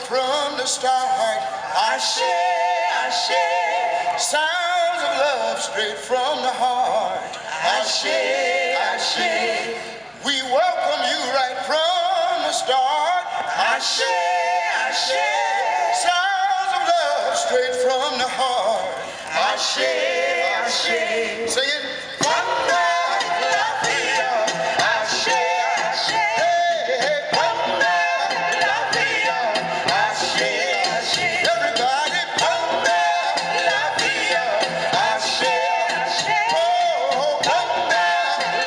from the start. Sounds of love straight from the heart. We welcome you right from the start. Sounds of love straight from the heart. Sing it. Wonder, love here. Hey, hey, wonder, love here. Everybody, wonder, love here. Oh, wonder,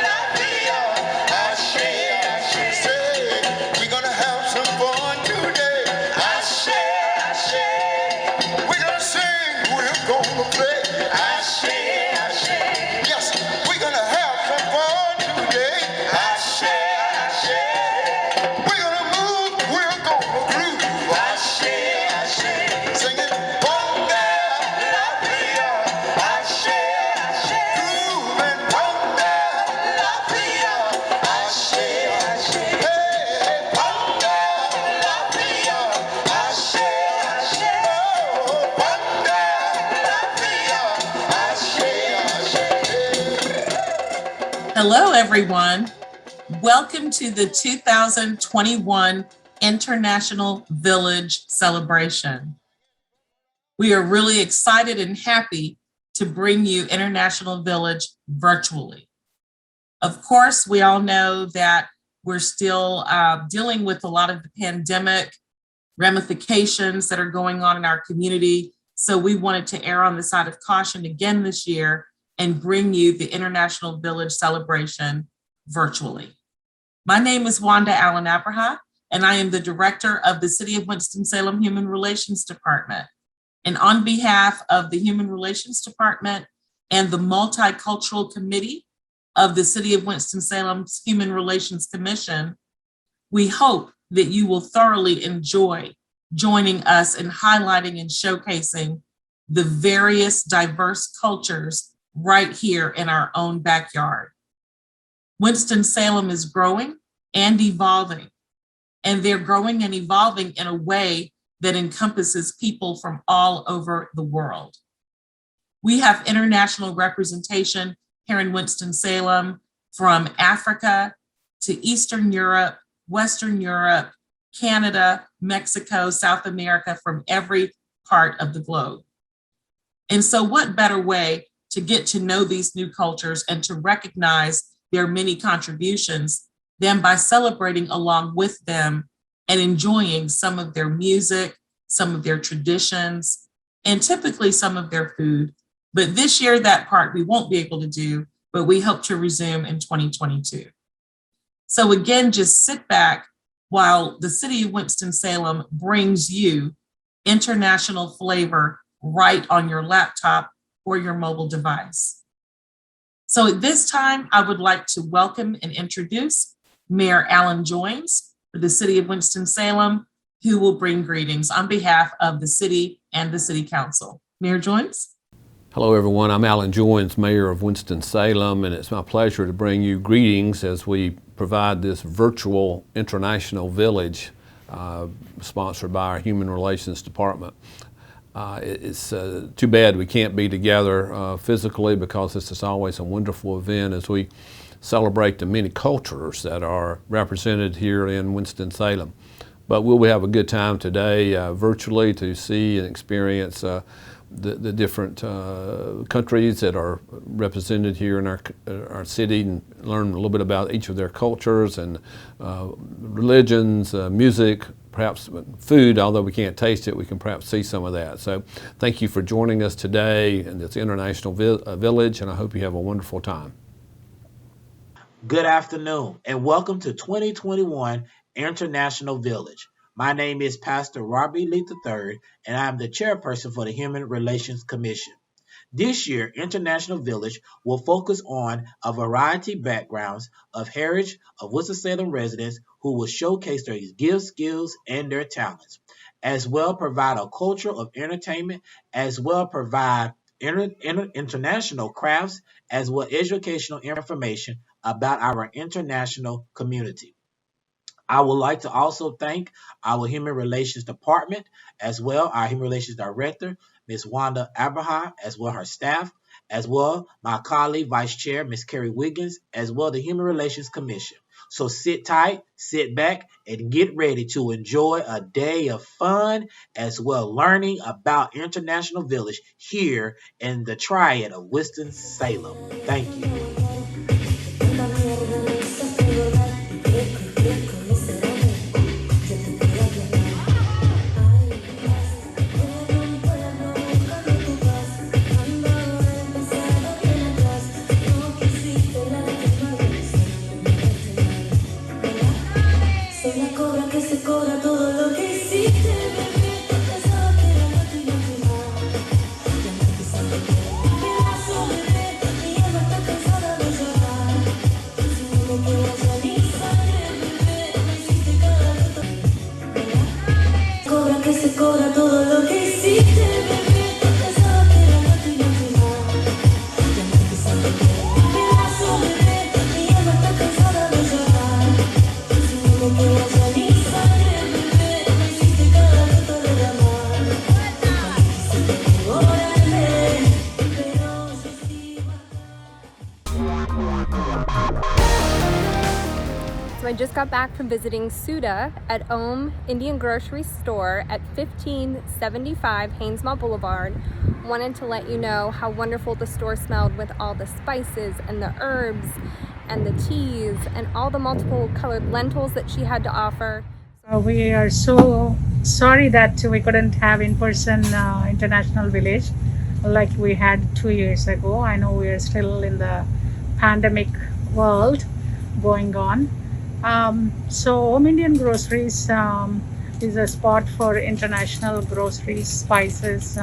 love here. Say, we're gonna have some fun today. We're gonna sing, we're gonna play. Yes, we're gonna have some fun today. We're gonna move, we're gonna groove. Sing it. Wonder, love here. Groove and wonder, love here. Hey, wonder, love here. Oh, wonder, love here. Hello, everyone. Welcome to the 2021 International Village Celebration. We are really excited and happy to bring you International Village virtually. Of course, we all know that we're still dealing with a lot of the pandemic ramifications that are going on in our community. So we wanted to err on the side of caution again this year and bring you the International Village Celebration virtually. My name is Wanda Allen Abraha, and I am the director of the City of Winston-Salem Human Relations Department. And on behalf of the Human Relations Department and the Multicultural Committee of the City of Winston-Salem's Human Relations Commission, we hope that you will thoroughly enjoy joining us in highlighting and showcasing the various diverse cultures right here in our own backyard. Winston-Salem is growing and evolving, and they're growing and evolving in a way that encompasses people from all over the world. We have international representation here in Winston-Salem, from Africa to Eastern Europe, Western Europe, Canada, Mexico, South America, from every part of the globe. And so what better way to get to know these new cultures and to recognize their many contributions than by celebrating along with them and enjoying some of their music, some of their traditions, and typically some of their food. But this year, that part we won't be able to do, but we hope to resume in 2022. So again, just sit back while the City of Winston-Salem brings you international flavor right on your laptop or your mobile device. So at this time, I would like to welcome and introduce Mayor Alan Joines for the City of Winston-Salem, who will bring greetings on behalf of the city and the City Council. Mayor Joines? Hello everyone, I'm Alan Joines, Mayor of Winston-Salem, and it's my pleasure to bring you greetings as we provide this virtual International Village sponsored by our Human Relations Department. It's too bad we can't be together physically, because this is always a wonderful event as we celebrate the many cultures that are represented here in Winston-Salem. But we'll have a good time today virtually to see and experience the different countries that are represented here in our city, and learn a little bit about each of their cultures and religions, music, perhaps food. Although we can't taste it, we can perhaps see some of that. So thank you for joining us today in this International Village, and I hope you have a wonderful time. Good afternoon, and welcome to 2021 International Village. My name is Pastor Robbie Lee III, and I am the chairperson for the Human Relations Commission. This year, International Village will focus on a variety of backgrounds of heritage of Winston-Salem residents who will showcase their gifts, skills, and their talents, as well provide a culture of entertainment, as well provide international crafts, as well educational information about our international community. I would like to also thank our Human Relations Department, as well, our Human Relations Director, Ms. Wanda Abraham, as well her staff, as well my colleague, Vice Chair, Ms. Carrie Wiggins, as well the Human Relations Commission. So sit tight, sit back, and get ready to enjoy a day of fun as well learning about International Village here in the Triad of Winston-Salem. Thank you. So I just got back from visiting Suda at Ohm Indian Grocery Store at 1575 Haynes Mall Boulevard. Wanted to let you know how wonderful the store smelled with all the spices and the herbs and the teas and all the multiple colored lentils that she had to offer. We are so sorry that we couldn't have in-person International Village like we had 2 years ago. I know we are still in the pandemic world going on. So Home Indian Groceries is a spot for international groceries, spices,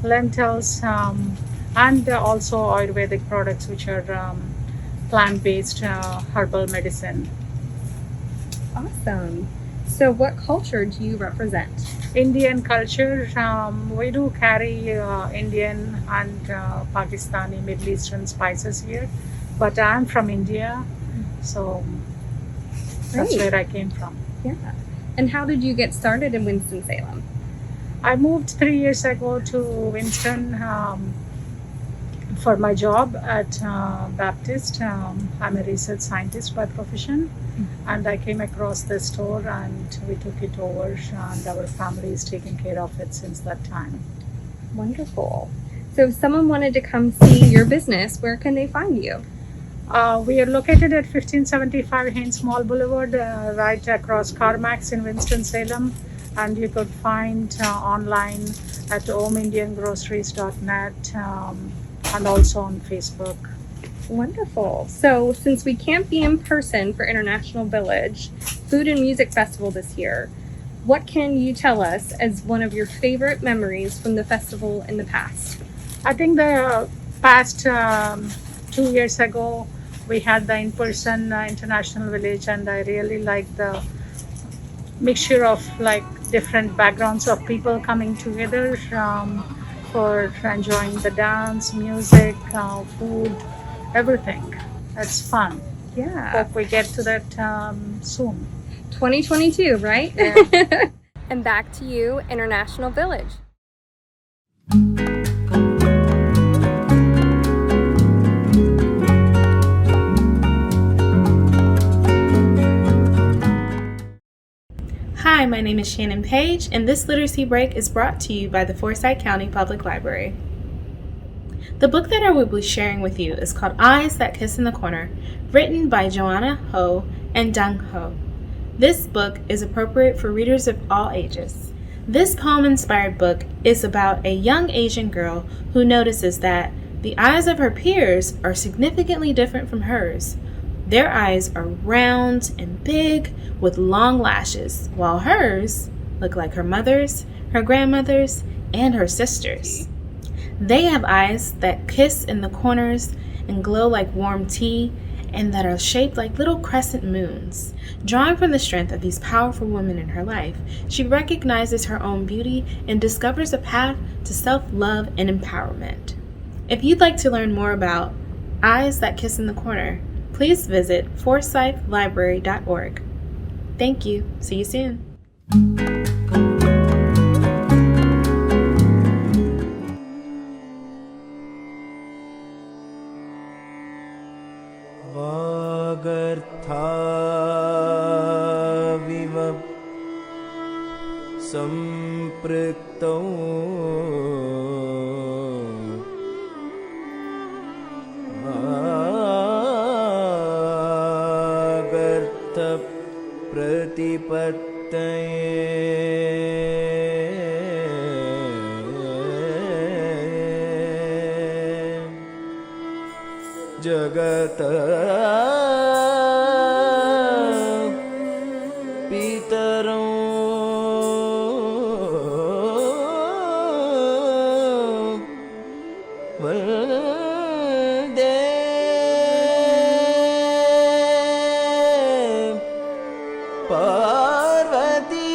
lentils, and also Ayurvedic products, which are plant-based herbal medicine. Awesome. So what culture do you represent? Indian culture, we do carry Indian and Pakistani, Middle Eastern spices here, but I'm from India, so that's Great. where I came from. Yeah. And how did you get started in Winston-Salem? I moved 3 years ago to Winston for my job at Baptist. I'm a research scientist by profession, and I came across this store and we took it over, and our family is taking care of it since that time. Wonderful. So if someone wanted to come see your business, where can they find you? We are located at 1575 Haynes Mall Boulevard, right across CarMax in Winston-Salem, and you could find online at homeindiangroceries.net and also on Facebook. Wonderful. So since we can't be in person for International Village Food and Music Festival this year, what can you tell us as one of your favorite memories from the festival in the past? I think the past 2 years ago, we had the in-person International Village, and I really liked the mixture of like different backgrounds of people coming together for enjoying the dance, music, food, everything. It's fun. Yeah. Hope we get to that soon. 2022, right? Yeah. And back to you, International Village. Hi, my name is Shannon Page, and this literacy break is brought to you by the Forsyth County Public Library. The book that I will be sharing with you is called Eyes That Kiss in the Corner, written by Joanna Ho and Dang Ho. This book is appropriate for readers of all ages. This poem-inspired book is about a young Asian girl who notices that the eyes of her peers are significantly different from hers. Their eyes are round and big with long lashes, while hers look like her mother's, her grandmother's, and her sister's. They have eyes that kiss in the corners and glow like warm tea, and that are shaped like little crescent moons. Drawing from the strength of these powerful women in her life, she recognizes her own beauty and discovers a path to self-love and empowerment. If you'd like to learn more about Eyes That Kiss in the Corner, please visit forsythlibrary.org. Thank you. See you soon. वागर्थाविव सम्पृक्तौ प्रतिपत्तये जगत पितरौ वन्दे पार्वती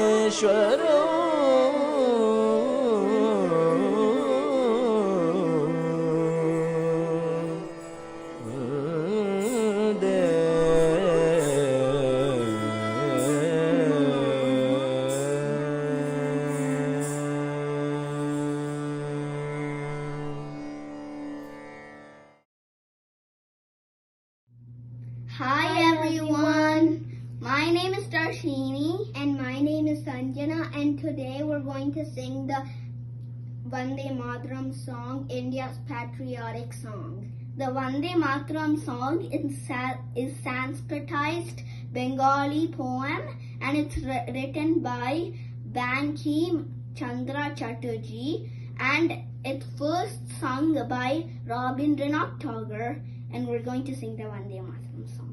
परमेश्वरो वन्दे Hi everyone, my name is Darshini and my name is Sanjana, and today we're going to sing the Vande Mataram song, India's patriotic song. The Vande Mataram song is Sanskritized Bengali poem and it's written by Bankim Chandra Chatterjee, and it's first sung by Rabindranath Tagore, and we're going to sing the Vande Mataram song.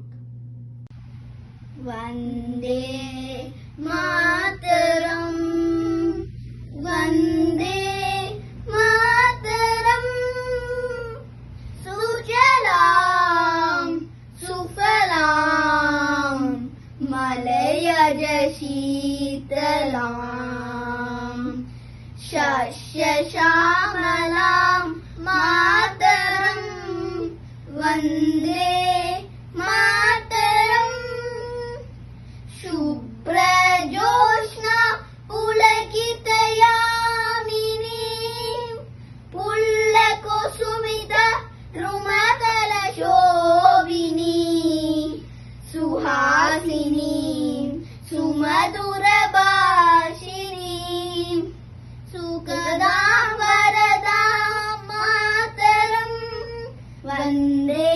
Vande Mataram, Vande Mataram, Sujalam, Sufalam, Malayaj Sheetalam, Shashya Shamalam, Mataram, Vande Mataram, Shubhra Joshna Pulakitayamini, Pullako Sumita Rumakala Shobini, Suhasini, Sumadura Bashini, Sukadam Varadam Mataram, Vande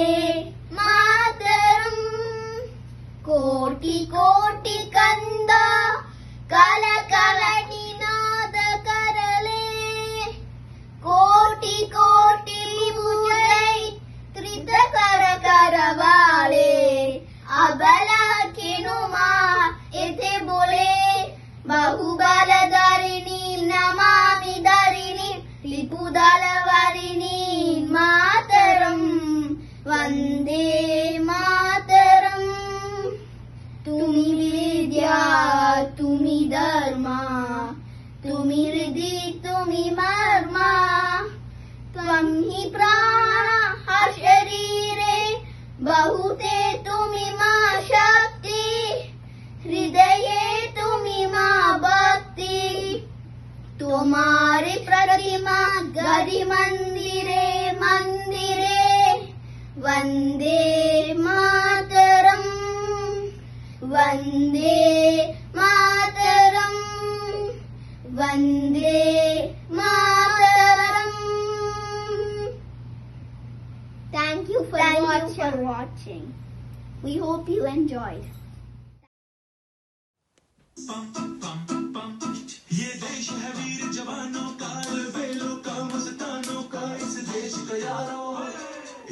Mataram, Koti Koti Kanda, Kala Kala Ninada Karale, Koti Koti Bujai, Trita Kara Karavale, Abala Kinuma, Ete Bole, Bahubala Darini, Namami Darini, Lipudala Varini, Mataram, Vande Mataram. Tumi Vidya, Tumi Dharma, Tumi Riddhi, Tumi Marma, Tvam hi prana hasharire, Bahute Tumi ma Shakti, Hridaye Tumi ma Bhakti, Tumhare Pratima Gadi Mandire Mandire, Vande Mataram, Vande Mataram, Vande Mataram. Thank you for watching. We hope you enjoyed. ये देश है वीर जवानों का, बेलों का, मस्तानों का, इस देश का यारों,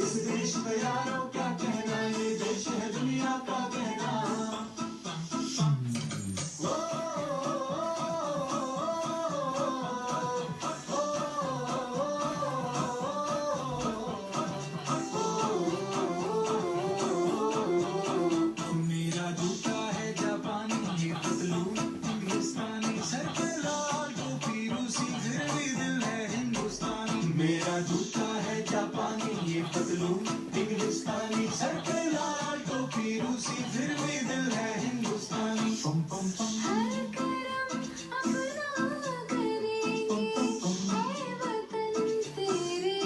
इस देश का यारों क्या कहना, ये देश है दुनिया का कहना। मेरा जूता है जापानी, ये पतलून इंग्लिस्तानी, सर पे लाल टोपी रूसी, फिर झूठा है क्या पानी ये पतलून इंग्लिस्तानी सर पे लाल टोपी रूसी फिर भी दिल है हिंदुस्तानी पम पम पम हर करम अपना करेंगे पम पम पम वतन तेरे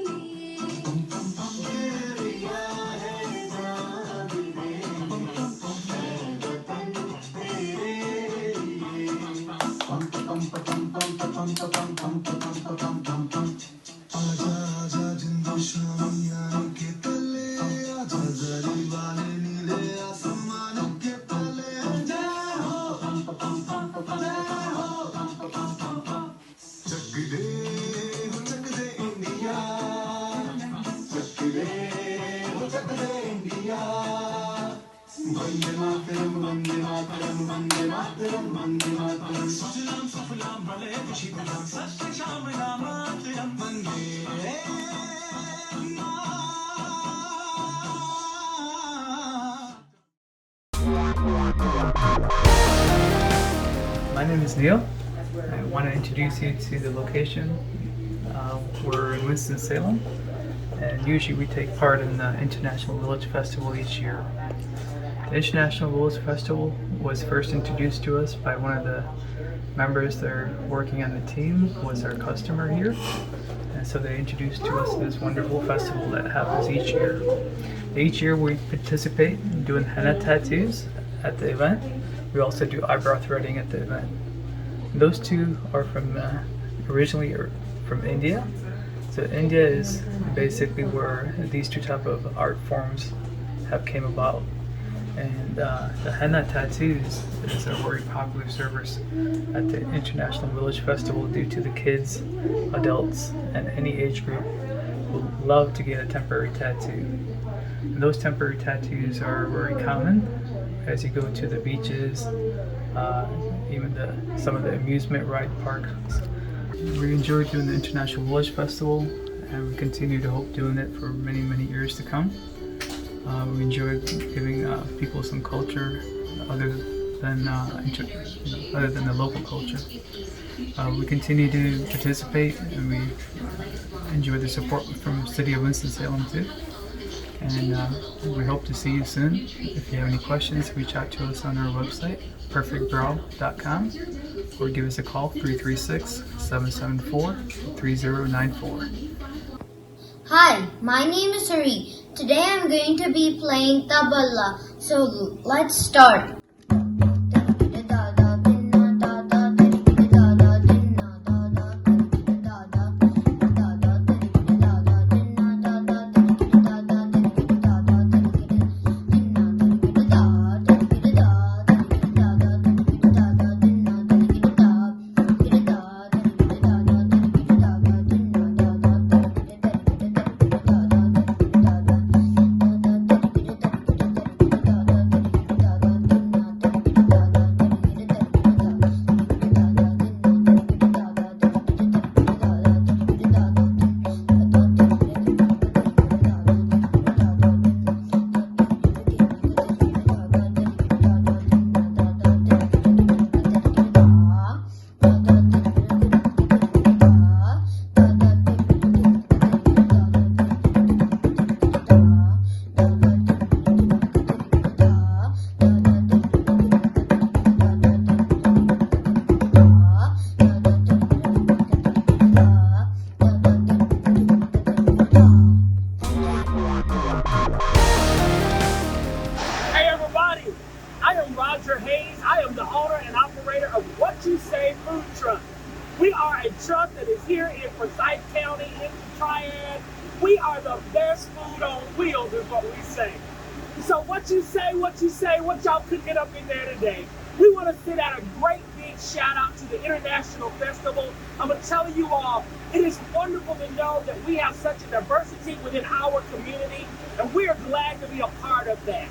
लिए पम पम पम तेरिया है जान दे पम पम पम वतन तेरे लिए पम पम पम पम पम पम पम पम पम पम पम आजा आजा जिंदू शामी यानी के तले आजा जरी वाले नीले आसमान के तले जय हो चक दे इंडिया चक दे इंडिया वंदे मातरम वंदे मातरम वंदे मातरम वंदे मातरम सुजलाम सुफलाम भले खुशी गुलाम सत्य श्याम राम मातरम वंदे My name is Neil. I want to introduce you to the location. We're in Winston-Salem, and usually we take part in the International Village Festival each year. The International Village Festival was first introduced to us by one of the members that are working on the team, was our customer here. And so they introduced to us this wonderful festival that happens each year. Each year we participate in doing henna tattoos at the event. We also do eyebrow threading at the event. Those two are from originally from India. So India is basically where these two type of art forms have came about. And the henna tattoos is a very popular service at the International Village Festival due to the kids, adults, and any age group who love to get a temporary tattoo. And those temporary tattoos are very common as you go to the beaches, even some of the amusement ride parks. We enjoy doing the International Village Festival, and we continue to hope doing it for many, many years to come. We enjoy giving people some culture other than the local culture. We continue to participate, and we enjoy the support from the city of Winston-Salem too. And we hope to see you soon. If you have any questions, reach out to us on our website, perfectbrow.com, or give us a call, 336-774-3094. Hi, my name is Hari. Today I'm going to be playing tabla. So let's start. We are a truck that is here in Forsyth County, in the Triad. We are the best food on wheels is what we say. So what you say, what y'all cooking up in there today? We want to send out a great big shout out to the International Festival. I'm going to tell you all, it is wonderful to know that we have such a diversity within our community, and we are glad to be a part of that.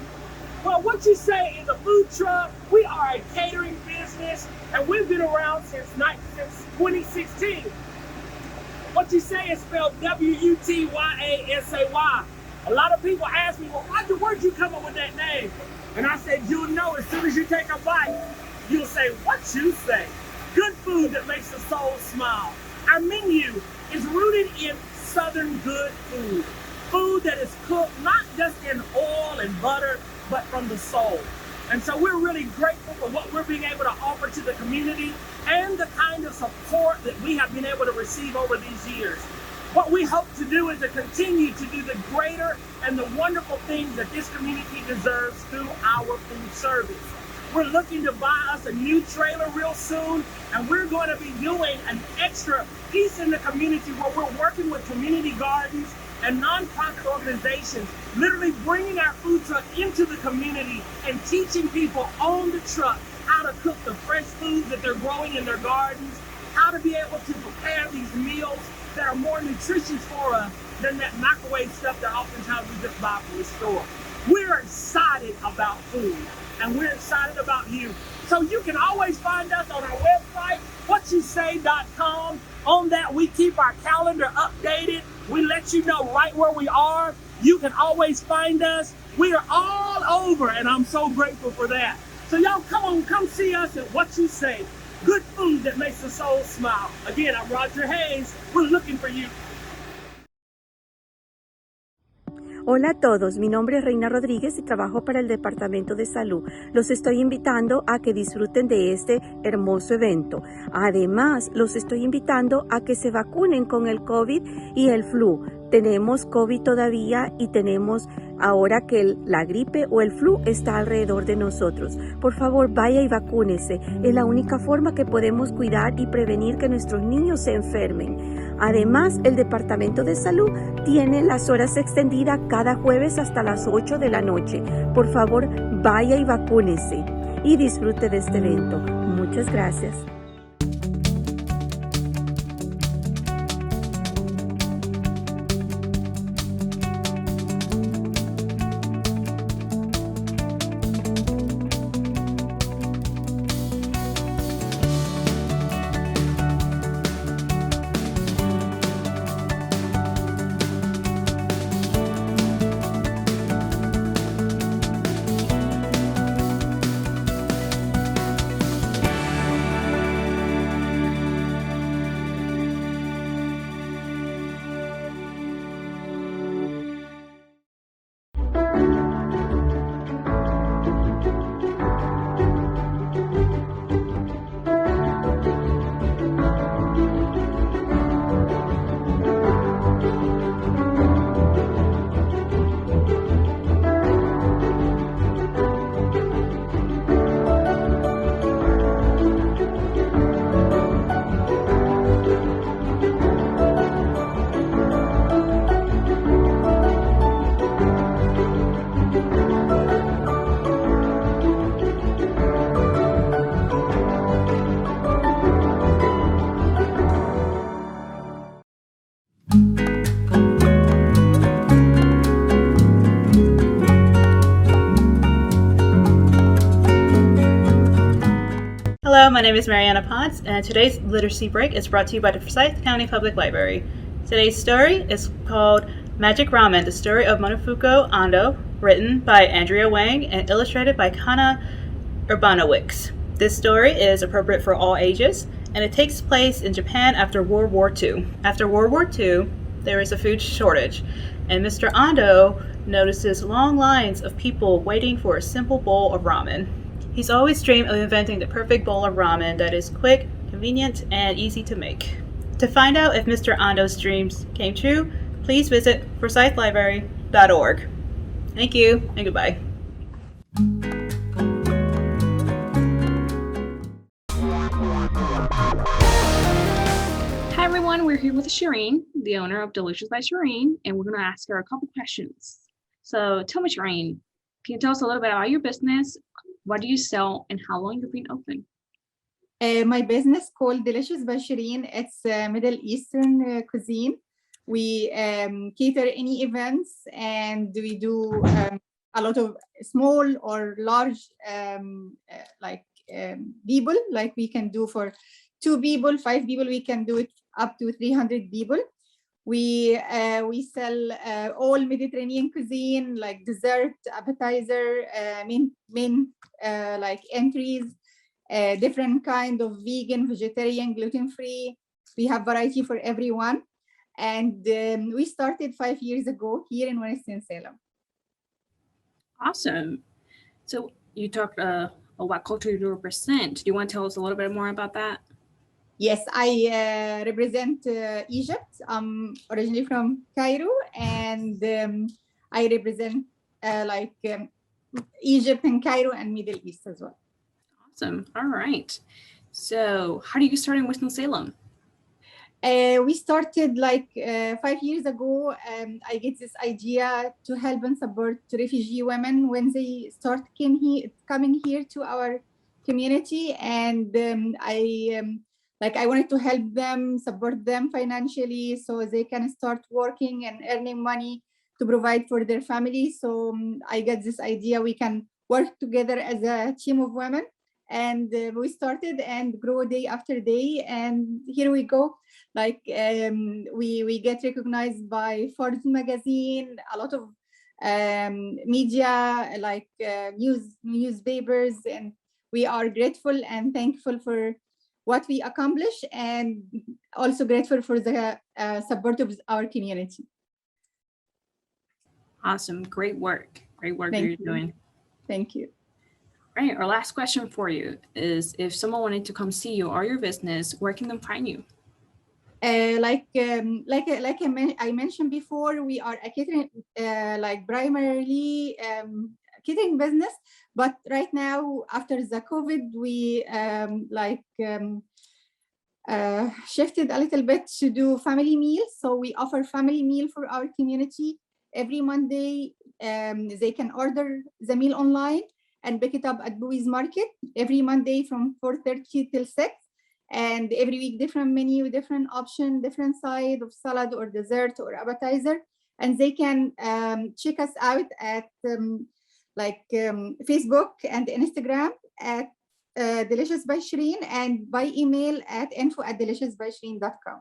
Well, what you say is a food truck. We are a catering business, and we've been around since 2016. What you say is spelled W-U-T-Y-A-S-A-Y. A lot of people ask me, well, where'd you come up with that name? And I said, you'll know as soon as you take a bite. You'll say, what you say? Good food that makes the soul smile. Our menu is rooted in Southern good food. Food that is cooked not just in oil and butter, but from the soul. And so we're really grateful for what we're being able to offer to the community and the kind of support that we have been able to receive over these years. What we hope to do is to continue to do the greater and the wonderful things that this community deserves through our food service. We're looking to buy us a new trailer real soon, and we're going to be doing an extra piece in the community where we're working with community gardens and nonprofit organizations, literally bringing our food truck into the community and teaching people on the truck how to cook the fresh foods that they're growing in their gardens, how to be able to prepare these meals that are more nutritious for us than that microwave stuff that oftentimes we just buy from the store. We're excited about food, and we're excited about you. So you can always find us on our website, whatyousay.com. On that, we keep our calendar updated. We let you know right where we are. You can always find us. We are all over, and I'm so grateful for that. So y'all come see us at What You Say. Good food that makes the soul smile. Again, I'm Roger Hayes. We're looking for you. Hola a todos, mi nombre es Reina Rodríguez y trabajo para el Departamento de Salud. Los estoy invitando a que disfruten de este hermoso evento. Además, los estoy invitando a que se vacunen con el COVID y el flu. Tenemos COVID todavía y tenemos ahora que la gripe o el flu está alrededor de nosotros. Por favor, vaya y vacúnese. Es la única forma que podemos cuidar y prevenir que nuestros niños se enfermen. Además, el Departamento de Salud tiene las horas extendidas cada jueves hasta las 8 de la noche. Por favor, vaya y vacúnese y disfrute de este evento. Muchas gracias. Hello, my name is Mariana Potts, and today's Literacy Break is brought to you by the Forsyth County Public Library. Today's story is called Magic Ramen, the story of Monofuku Ando, written by Andrea Wang and illustrated by Kana Urbanowicz. This story is appropriate for all ages, and it takes place in Japan after World War II. After World War II, there is a food shortage, and Mr. Ando notices long lines of people waiting for a simple bowl of ramen. He's always dreamed of inventing the perfect bowl of ramen that is quick, convenient, and easy to make. To find out if Mr. Ando's dreams came true, please visit forsythlibrary.org. Thank you, and goodbye. Hi everyone, we're here with Shireen, the owner of Delicious by Shireen, and we're going to ask her a couple questions. So tell me, Shireen, can you tell us a little bit about your business? What do you sell and how long you've been open? My business called Delicious by Shireen. It's Middle Eastern cuisine. We cater any events, and we do a lot of small or large people. Like we can do for 2 people, 5 people. We can do it up to 300 people. We sell all Mediterranean cuisine, like dessert, appetizer, main like entries, different kind of vegan, vegetarian, gluten-free. We have variety for everyone. And we started 5 years ago here in Winston-Salem. Awesome. So you talked what culture you represent. Do you want to tell us a little bit more about that? Yes, I represent Egypt. I'm originally from Cairo, and I represent Egypt and Cairo and Middle East as well. Awesome. All right. So how do you get started in Winston-Salem? We started 5 years ago. I get this idea to help and support refugee women when they start coming here to our community, and I wanted to help them, support them financially so they can start working and earning money to provide for their family. So I got this idea we can work together as a team of women, and we started and grow day after day, and here we go. We get recognized by Forbes magazine, a lot of media, newspapers, and we are grateful and thankful for what we accomplish, and also grateful for the support of our community. Awesome. Great work. Great work that you're doing. Thank you. All right. Our last question for you is, if someone wanted to come see you or your business, where can they find you? I mentioned before, we are a catering, primarily catering business, but right now after the COVID, we shifted a little bit to do family meals. So we offer family meal for our community every Monday. They can order the meal online and pick it up at Bowie's Market every Monday from 4:30 till 6. And every week, different menu, different option, different side of salad or dessert or appetizer. And they can check us out at Facebook and Instagram at Delicious by Shireen, and by email at info@deliciousbyshireen.com.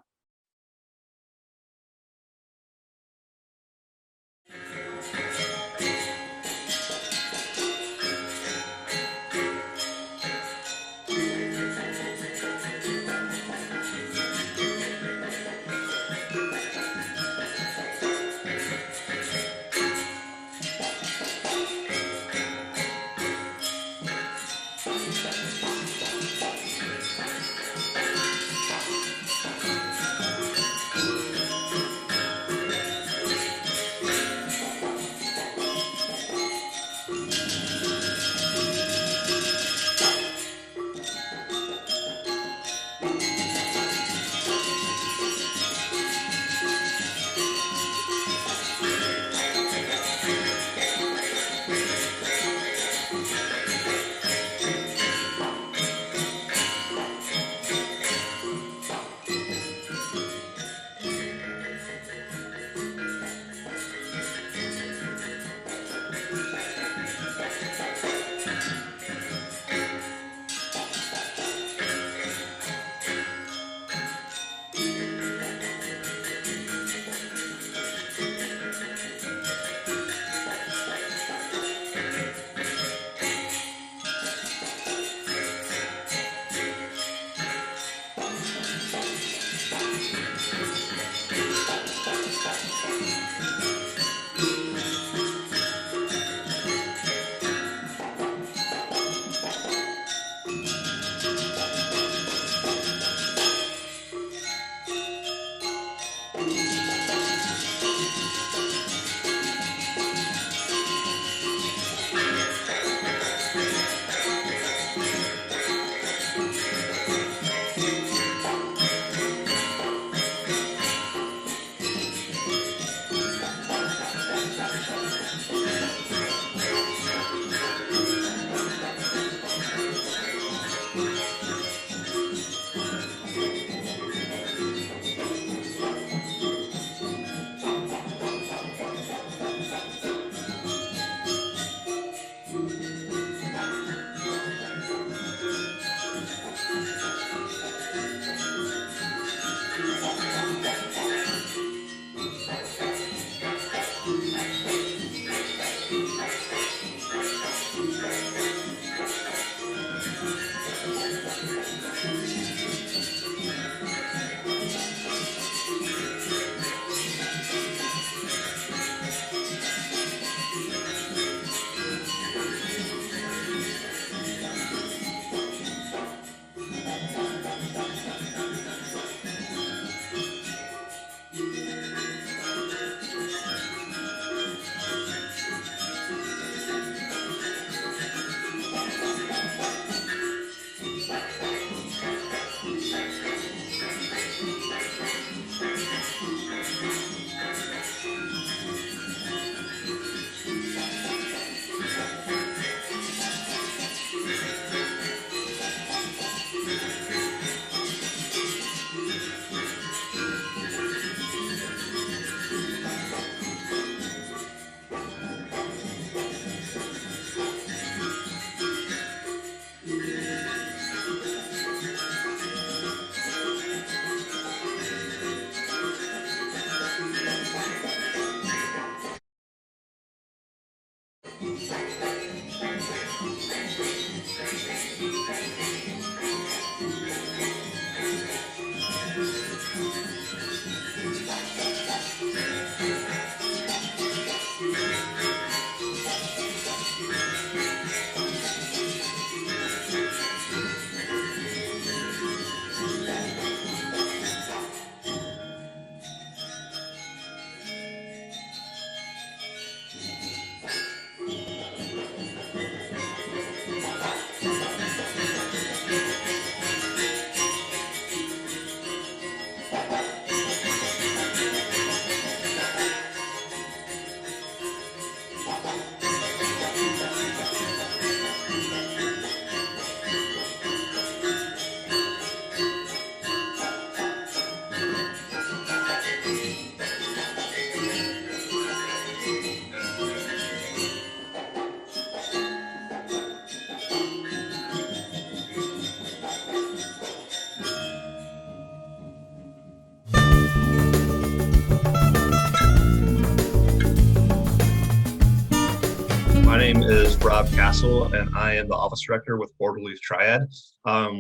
Rob Castle, and I am the office director with World Relief Triad,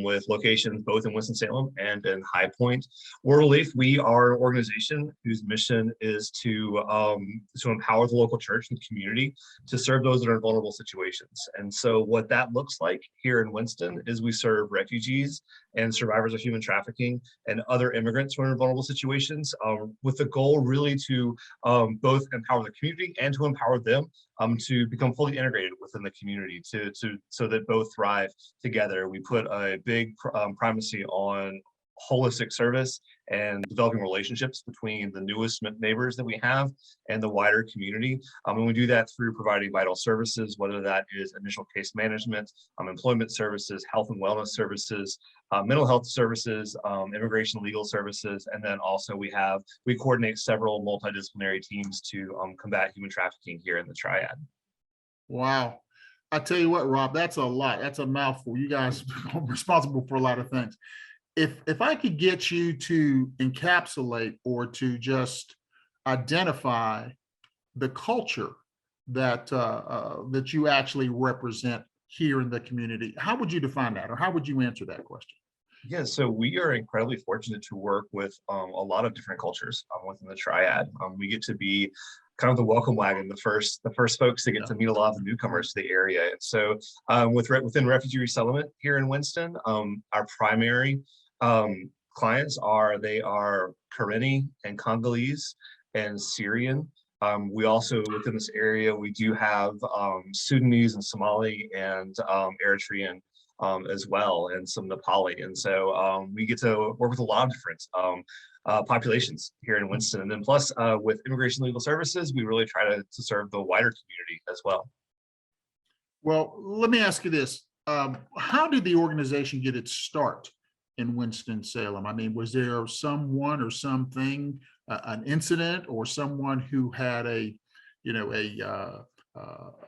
with locations both in Winston-Salem and in High Point. World Relief, we are an organization whose mission is to empower the local church and community to serve those that are in vulnerable situations. And so what that looks like here in Winston is we serve refugees and survivors of human trafficking and other immigrants who are in vulnerable situations, with the goal really to both empower the community and to empower them to become fully integrated within the community so that both thrive together. We put a big primacy on holistic service and developing relationships between the newest neighbors that we have and the wider community. And we do that through providing vital services, whether that is initial case management, employment services, health and wellness services, mental health services, immigration legal services, and then also we coordinate several multidisciplinary teams to combat human trafficking here in the Triad. Wow. I tell you what, Rob, that's a lot. That's a mouthful. You guys are responsible for a lot of things. If I could get you to encapsulate or to just identify the culture that that you actually represent here in the community, how would you define that, or how would you answer that question? Yeah, so we are incredibly fortunate to work with a lot of different cultures within the Triad. We get to be kind of the welcome wagon, the first folks to get to meet a lot of the newcomers to the area. And so within refugee resettlement here in Winston, our primary clients are Karenni and Congolese and Syrian. We also, within this area, we do have Sudanese and Somali and Eritrean as well, and some Nepali. And so we get to work with a lot of different populations here in Winston. And then plus with immigration legal services, we really try to serve the wider community as well. Well, let me ask you this. How did the organization get its start in Winston-Salem? I mean, was there someone or something, an incident, or someone who had an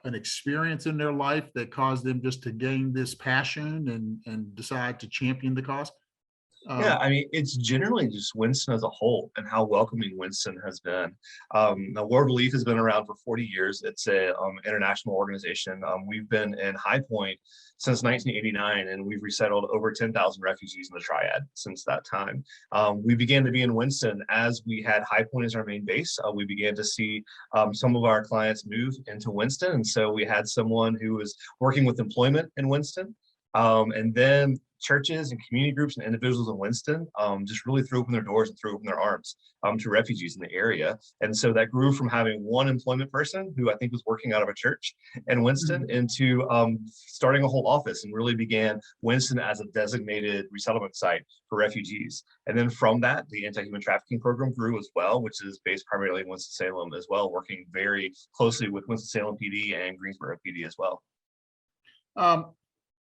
experience in their life that caused them just to gain this passion and decide to champion the cause? Yeah, I mean, it's generally just Winston as a whole and how welcoming Winston has been. Now, World Relief has been around for 40 years. It's a international organization. We've been in High Point since 1989, and we've resettled over 10,000 refugees in the Triad since that time. We began to be in Winston as we had High Point as our main base. We began to see some of our clients move into Winston, and so we had someone who was working with employment in Winston, and then churches and community groups and individuals in Winston just really threw open their doors and threw open their arms to refugees in the area. And so that grew from having one employment person who I think was working out of a church in Winston into starting a whole office, and really began Winston as a designated resettlement site for refugees. And then from that, the anti-human trafficking program grew as well, which is based primarily in Winston-Salem as well, working very closely with Winston-Salem PD and Greensboro PD as well.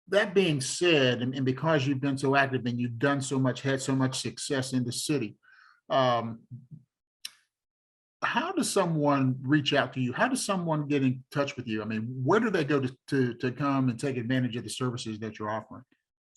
That being said, and because you've been so active and you've done so much, had so much success in the city, how does someone reach out to you? How does someone get in touch with you? I mean, where do they go to come and take advantage of the services that you're offering?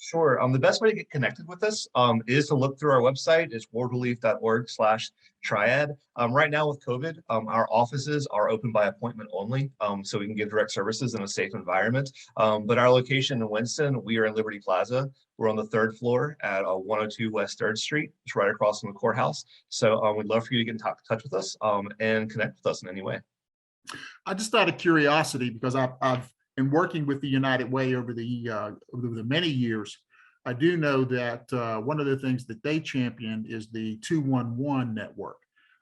Sure. The best way to get connected with us is to look through our website. It's worldrelief.org/triad. Right now with COVID, our offices are open by appointment only, so we can give direct services in a safe environment. But our location in Winston, we are in Liberty Plaza. We're on the 3rd floor at 102 West 3rd Street. It's right across from the courthouse. So we'd love for you to get in touch with us and connect with us in any way. I just out of curiosity, because I've been working with the United Way over the many years, I do know that one of the things that they champion is the 211 network.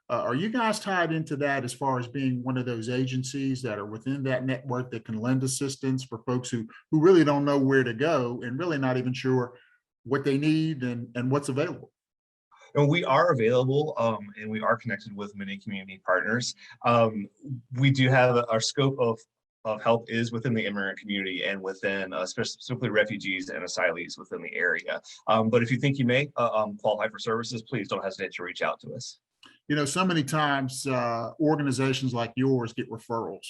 Are you guys tied into that as far as being one of those agencies that are within that network that can lend assistance for folks who really don't know where to go and really not even sure what they need and what's available? And we are available, and we are connected with many community partners. We do have our scope of help is within the immigrant community and within specifically refugees and asylees within the area. But if you think you may qualify for services, please don't hesitate to reach out to us. You know, so many times organizations like yours get referrals.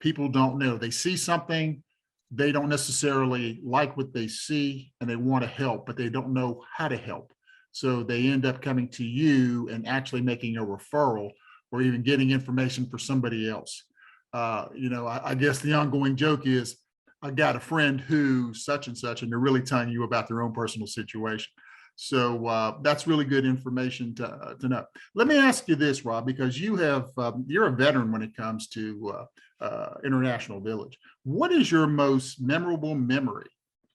People don't know. They see something, they don't necessarily like what they see, and they want to help, but they don't know how to help. So they end up coming to you and actually making a referral or even getting information for somebody else. You know, I guess the ongoing joke is I got a friend who's such and such, and they're really telling you about their own personal situation. So that's really good information to know. Let me ask you this, Rob, because you're a veteran when it comes to International Village. What is your most memorable memory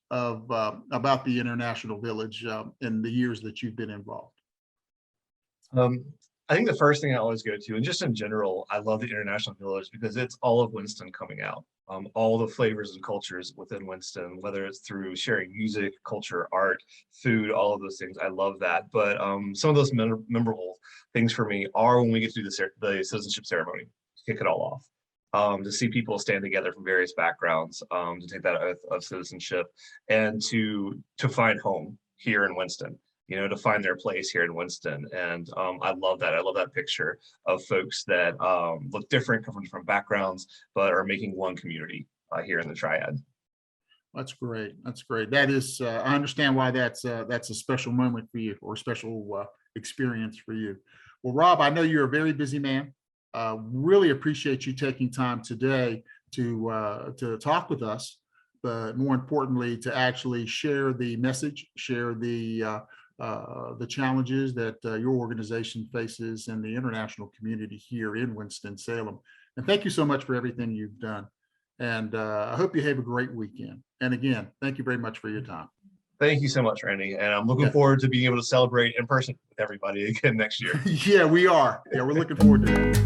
of about the International Village in the years that you've been involved? I think the first thing I always go to, and just in general, I love the International Village because it's all of Winston coming out. All the flavors and cultures within Winston, whether it's through sharing music, culture, art, food, all of those things. I love that. But some of those memorable things for me are when we get to do the citizenship ceremony, to kick it all off. To see people stand together from various backgrounds, to take that oath of citizenship, and to find home here in Winston. To find their place here in Winston. And I love that. I love that picture of folks that look different, come from different backgrounds, but are making one community here in the Triad. That's great. That's great. That is, I understand why that's a special moment for you, or a special experience for you. Well, Rob, I know you're a very busy man. Really appreciate you taking time today to talk with us, but more importantly, to actually share the message, share the challenges that your organization faces in the international community here in Winston-Salem. And thank you so much for everything you've done. And I hope you have a great weekend. And again, thank you very much for your time. Thank you so much, Randy. And I'm looking forward to being able to celebrate in person with everybody again next year. Yeah, we are. Yeah, we're looking forward to that.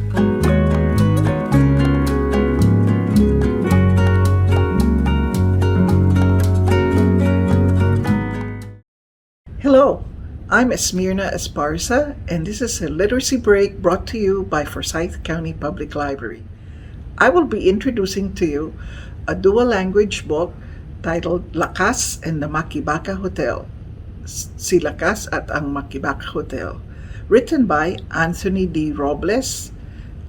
Hello, I'm Esmirna Esparza, and this is a literacy break brought to you by Forsyth County Public Library. I will be introducing to you a dual language book titled Lakas and the Makibaka Hotel, Si Lakas at ang Makibaka Hotel, written by Anthony D. Robles,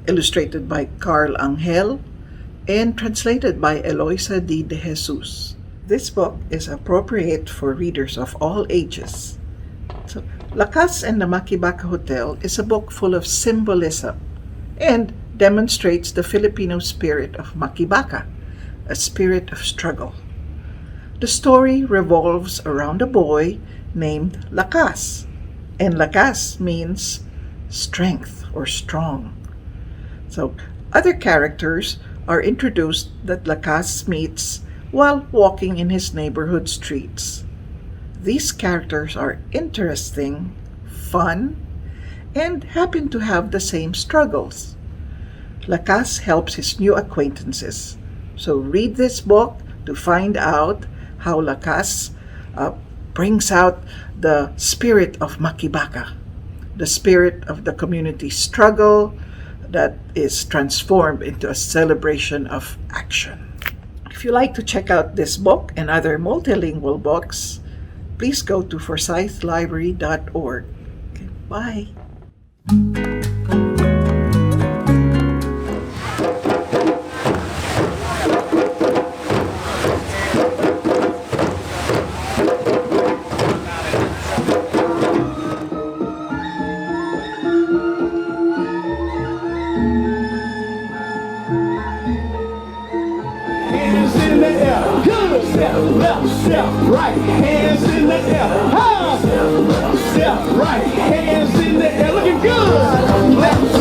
illustrated by Carl Angel, and translated by Eloisa D. De Jesus. This book is appropriate for readers of all ages. So, Lakas and the Makibaka Hotel is a book full of symbolism and demonstrates the Filipino spirit of Makibaka, a spirit of struggle. The story revolves around a boy named Lakas, and Lakas means strength or strong. So, other characters are introduced that Lakas meets while walking in his neighborhood streets. These characters are interesting, fun, and happen to have the same struggles. Lakas helps his new acquaintances. So read this book to find out how Lakas brings out the spirit of Makibaka, the spirit of the community struggle that is transformed into a celebration of action. If you like to check out this book and other multilingual books, please go to forsythlibrary.org. Okay, bye. Step right, hands in the air. Step right, hands in the air. Looking good. Left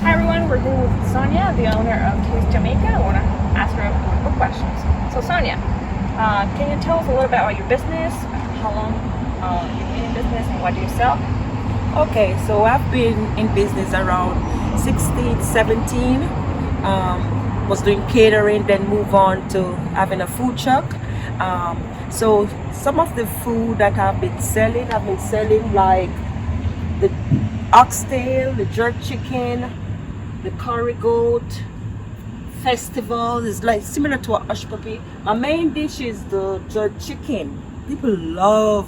Hi everyone, we're here with Sonia, the owner of Taste Jamaica. I want to ask her a couple questions. So Sonia, can you tell us a little bit about your business, how long you've been in business, and what do you sell? Okay, so I've been in business around 16, 17. Was doing catering, then move on to having a food truck. So some of the food that I've been selling like the oxtail, the jerk chicken, the curry goat festival is like similar to a hush puppy. My main dish is the jerk chicken. People love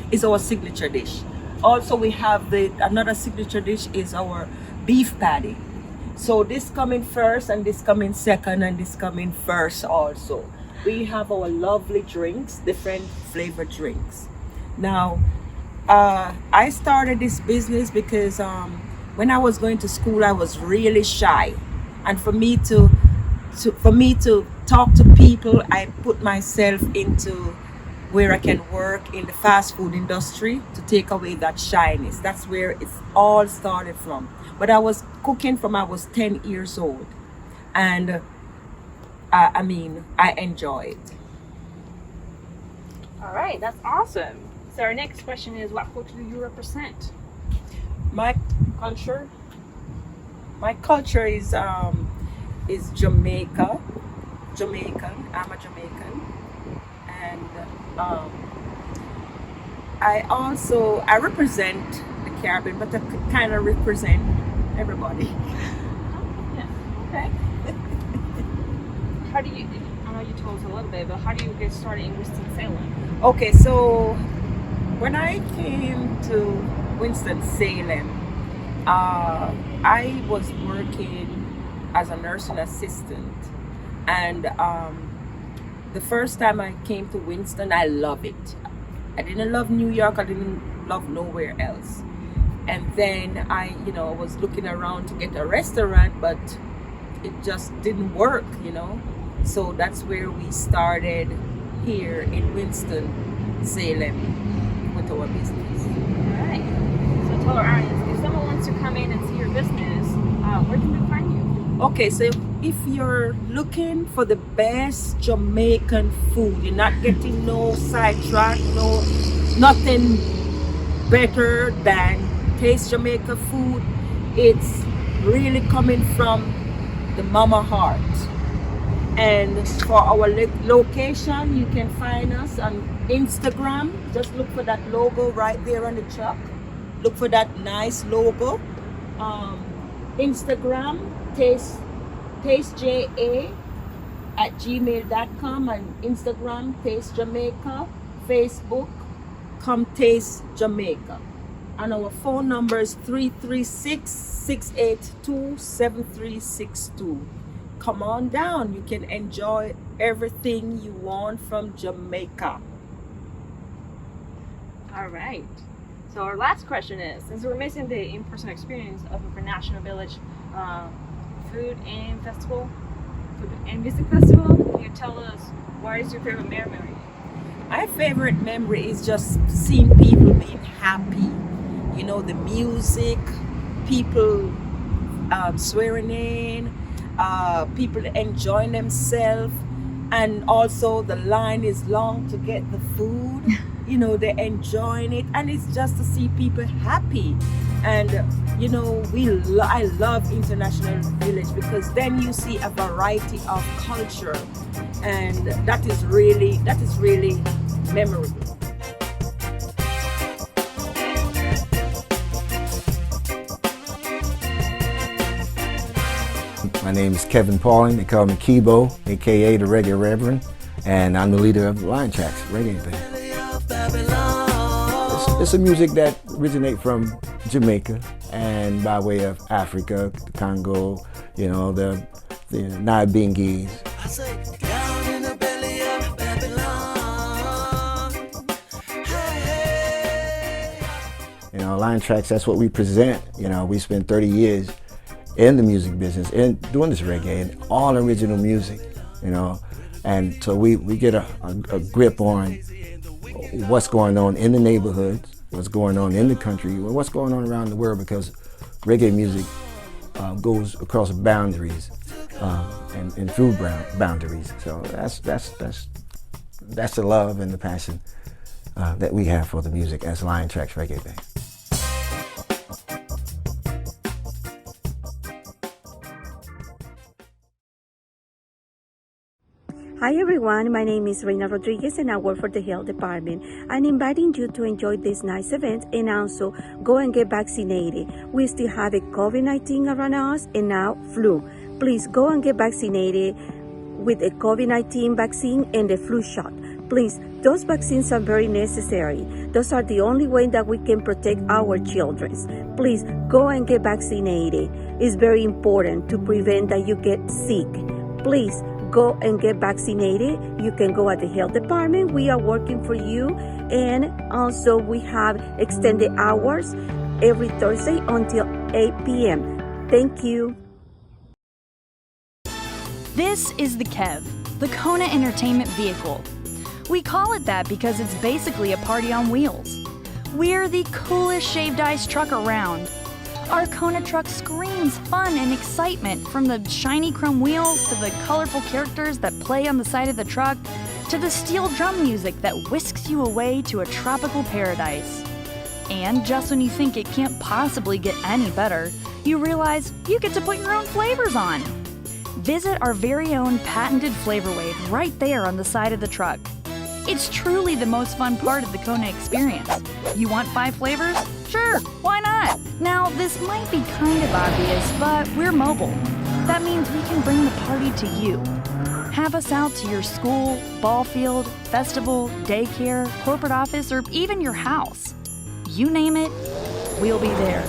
it's our signature dish. Also, we have another signature dish is our beef patty. So this coming first, and this coming second, and this coming first also. We have our lovely drinks, different flavored drinks. Now, I started this business because when I was going to school, I was really shy, and for me to talk to people, I put myself into where I can work in the fast food industry to take away that shyness. That's where it's all started from. But I was cooking from I was 10 years old, and I enjoy it. All right, that's awesome. So our next question is, what culture do you represent? My culture is Jamaican. I'm a Jamaican, and I represent the Caribbean, but I kind of represent everybody. Yeah. Okay. I know you told us a little bit, but how do you get started in Winston-Salem? Okay, so when I came to Winston-Salem, I was working as a nursing assistant, and the first time I came to Winston, I loved it. I didn't love New York, I didn't love nowhere else. And then I was looking around to get a restaurant, but it just didn't work, So that's where we started here in Winston-Salem with our business. All right. So tell our audience, if someone wants to come in and see your business, where can they find you? Okay, so if you're looking for the best Jamaican food, you're not getting no sidetrack, nothing better than Taste Jamaica food. It's really coming from the mama heart. And for our location, you can find us on Instagram. Just look for that logo right there on the truck. Look for that nice logo. Instagram, tasteja@gmail.com, and Instagram, Taste Jamaica. Facebook, Come Taste Jamaica. And our phone number is 336-682-7362. Come on down. You can enjoy everything you want from Jamaica. All right. So our last question is, since we're missing the in-person experience of International Village food and music festival, can you tell us what is your favorite memory? My favorite memory is just seeing people being happy. The music, people swearing in, people enjoying themselves, and also the line is long to get the food. They're enjoying it, and it's just to see people happy. And I love International Village because then you see a variety of culture, and that is really memorable. My name is Kevin Pauling. They call me Kibo, aka the Reggae Reverend, and I'm the leader of the Lion Tracks Reggae Band. It's a music that originates from Jamaica and by way of Africa, the Congo, the Nyabingis. Lion Tracks, that's what we present. We spent 30 years in the music business and doing this reggae and all original music, and so we get a grip on what's going on in the neighborhoods, what's going on in the country, what's going on around the world, because reggae music goes across boundaries and through boundaries. So that's the love and the passion that we have for the music as Lion Tracks Reggae Band. Hi everyone, my name is Reina Rodriguez and I work for the health department. I'm inviting you to enjoy this nice event and also go and get vaccinated. We still have a COVID-19 around us and now flu. Please go and get vaccinated with a COVID-19 vaccine and the flu shot. Please, those vaccines are very necessary. Those are the only way that we can protect our children. Please go and get vaccinated. It's very important to prevent that you get sick. Please go and get vaccinated. You can go at the health department. We are working for you. And also we have extended hours every Thursday until 8 p.m. Thank you. This is the Kev, the Kona Entertainment Vehicle. We call it that because it's basically a party on wheels. We're the coolest shaved ice truck around. Our Kona truck screams fun and excitement, from the shiny chrome wheels to the colorful characters that play on the side of the truck to the steel drum music that whisks you away to a tropical paradise. And just when you think it can't possibly get any better, you realize you get to put your own flavors on. Visit our very own patented Flavor Wave right there on the side of the truck. It's truly the most fun part of the Kona experience. You want 5 flavors? Sure, why not? Now, this might be kind of obvious, but we're mobile. That means we can bring the party to you. Have us out to your school, ball field, festival, daycare, corporate office, or even your house. You name it, we'll be there.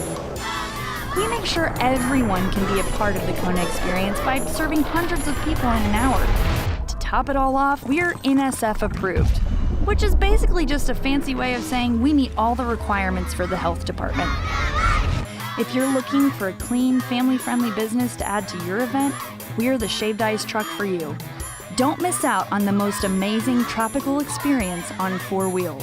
We make sure everyone can be a part of the Kona experience by serving hundreds of people in an hour. To top it all off, we're NSF approved, which is basically just a fancy way of saying we meet all the requirements for the health department. If you're looking for a clean, family-friendly business to add to your event, we're the shaved ice truck for you. Don't miss out on the most amazing tropical experience on 4 wheels.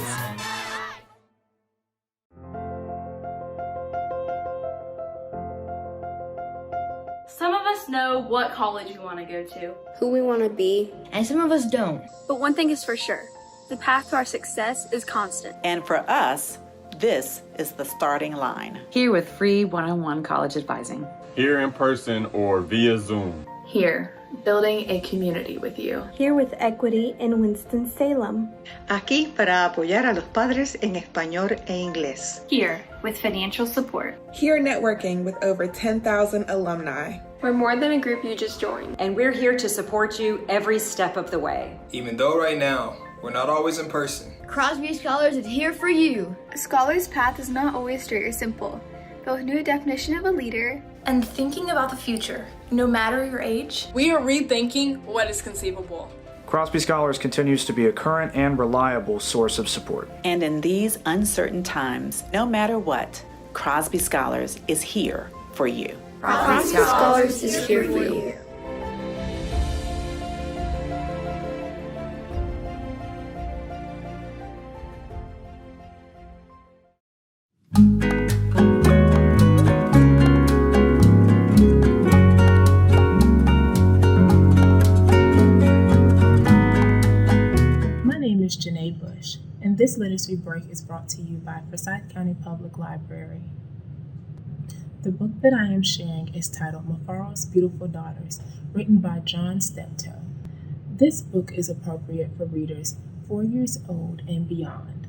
Some of us know what college we want to go to, Who we want to be. and some of us don't. But one thing is for sure, the path to our success is constant. And for us, this is the starting line. Here with free one-on-one college advising. Here in person or via Zoom. Here, building a community with you. Here with equity in Winston-Salem. Aquí para apoyar a los padres en español e inglés. Here, with financial support. Here networking with over 10,000 alumni. We're more than a group you just joined. And we're here to support you every step of the way. Even though right now, we're not always in person. Crosby Scholars is here for you. A scholar's path is not always straight or simple, but with new definition of a leader. And thinking about the future, no matter your age. We are rethinking what is conceivable. Crosby Scholars continues to be a current and reliable source of support. And in these uncertain times, no matter what, Crosby Scholars is here for you. Crosby Scholars is here for you. Janae Bush, and this literacy break is brought to you by Forsyth County Public Library. The book that I am sharing is titled Mufaro's Beautiful Daughters, written by John Steptoe. This book is appropriate for readers 4 years old and beyond.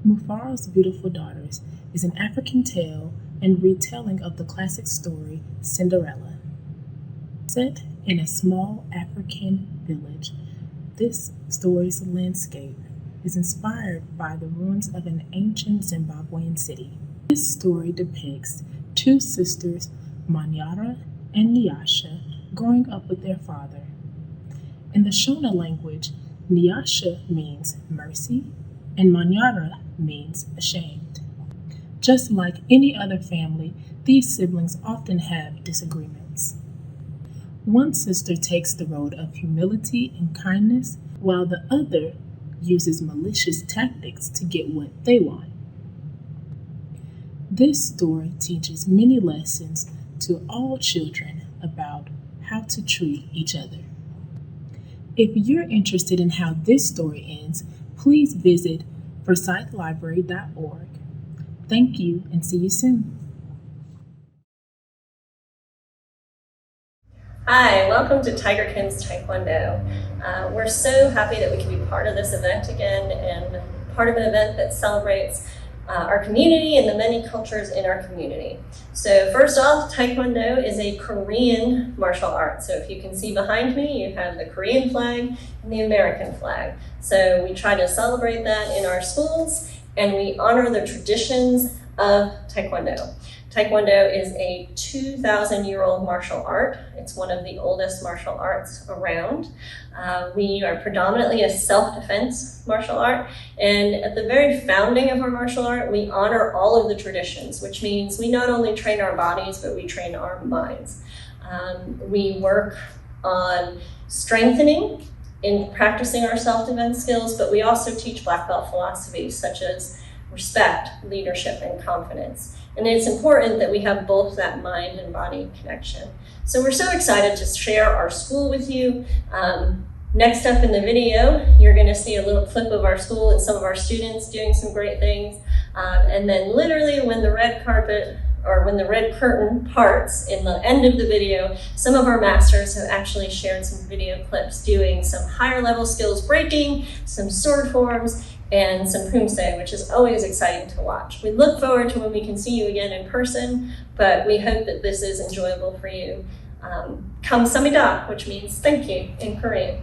Mufaro's Beautiful Daughters is an African tale and retelling of the classic story Cinderella. Set in a small African village, this story's landscape is inspired by the ruins of an ancient Zimbabwean city. This story depicts 2 sisters, Manyara and Nyasha, growing up with their father. In the Shona language, Nyasha means mercy and Manyara means ashamed. Just like any other family, these siblings often have disagreements. One sister takes the road of humility and kindness, while the other uses malicious tactics to get what they want. This story teaches many lessons to all children about how to treat each other. If you're interested in how this story ends, please visit forsythlibrary.org. Thank you and see you soon. Hi, welcome to Tigerkins Taekwondo. We're so happy that we can be part of this event again, and part of an event that celebrates our community and the many cultures in our community. So first off, Taekwondo is a Korean martial art. So if you can see behind me, you have the Korean flag and the American flag. So we try to celebrate that in our schools, and we honor the traditions of Taekwondo. Taekwondo is a 2,000-year-old martial art. It's one of the oldest martial arts around. We are predominantly a self-defense martial art, and at the very founding of our martial art, we honor all of the traditions, which means we not only train our bodies, but we train our minds. We work on strengthening in practicing our self-defense skills, but we also teach black belt philosophies such as respect, leadership, and confidence. And it's important that we have both that mind and body connection. So we're so excited to share our school with you. Next up in the video, you're gonna see a little clip of our school and some of our students doing some great things. And then literally when the red carpet or when the red curtain parts in the end of the video, some of our masters have actually shared some video clips doing some higher level skills breaking, some sword forms, and some poomsae, which is always exciting to watch. We look forward to when we can see you again in person, but we hope that this is enjoyable for you. Kamsahamnida, which means thank you in Korean.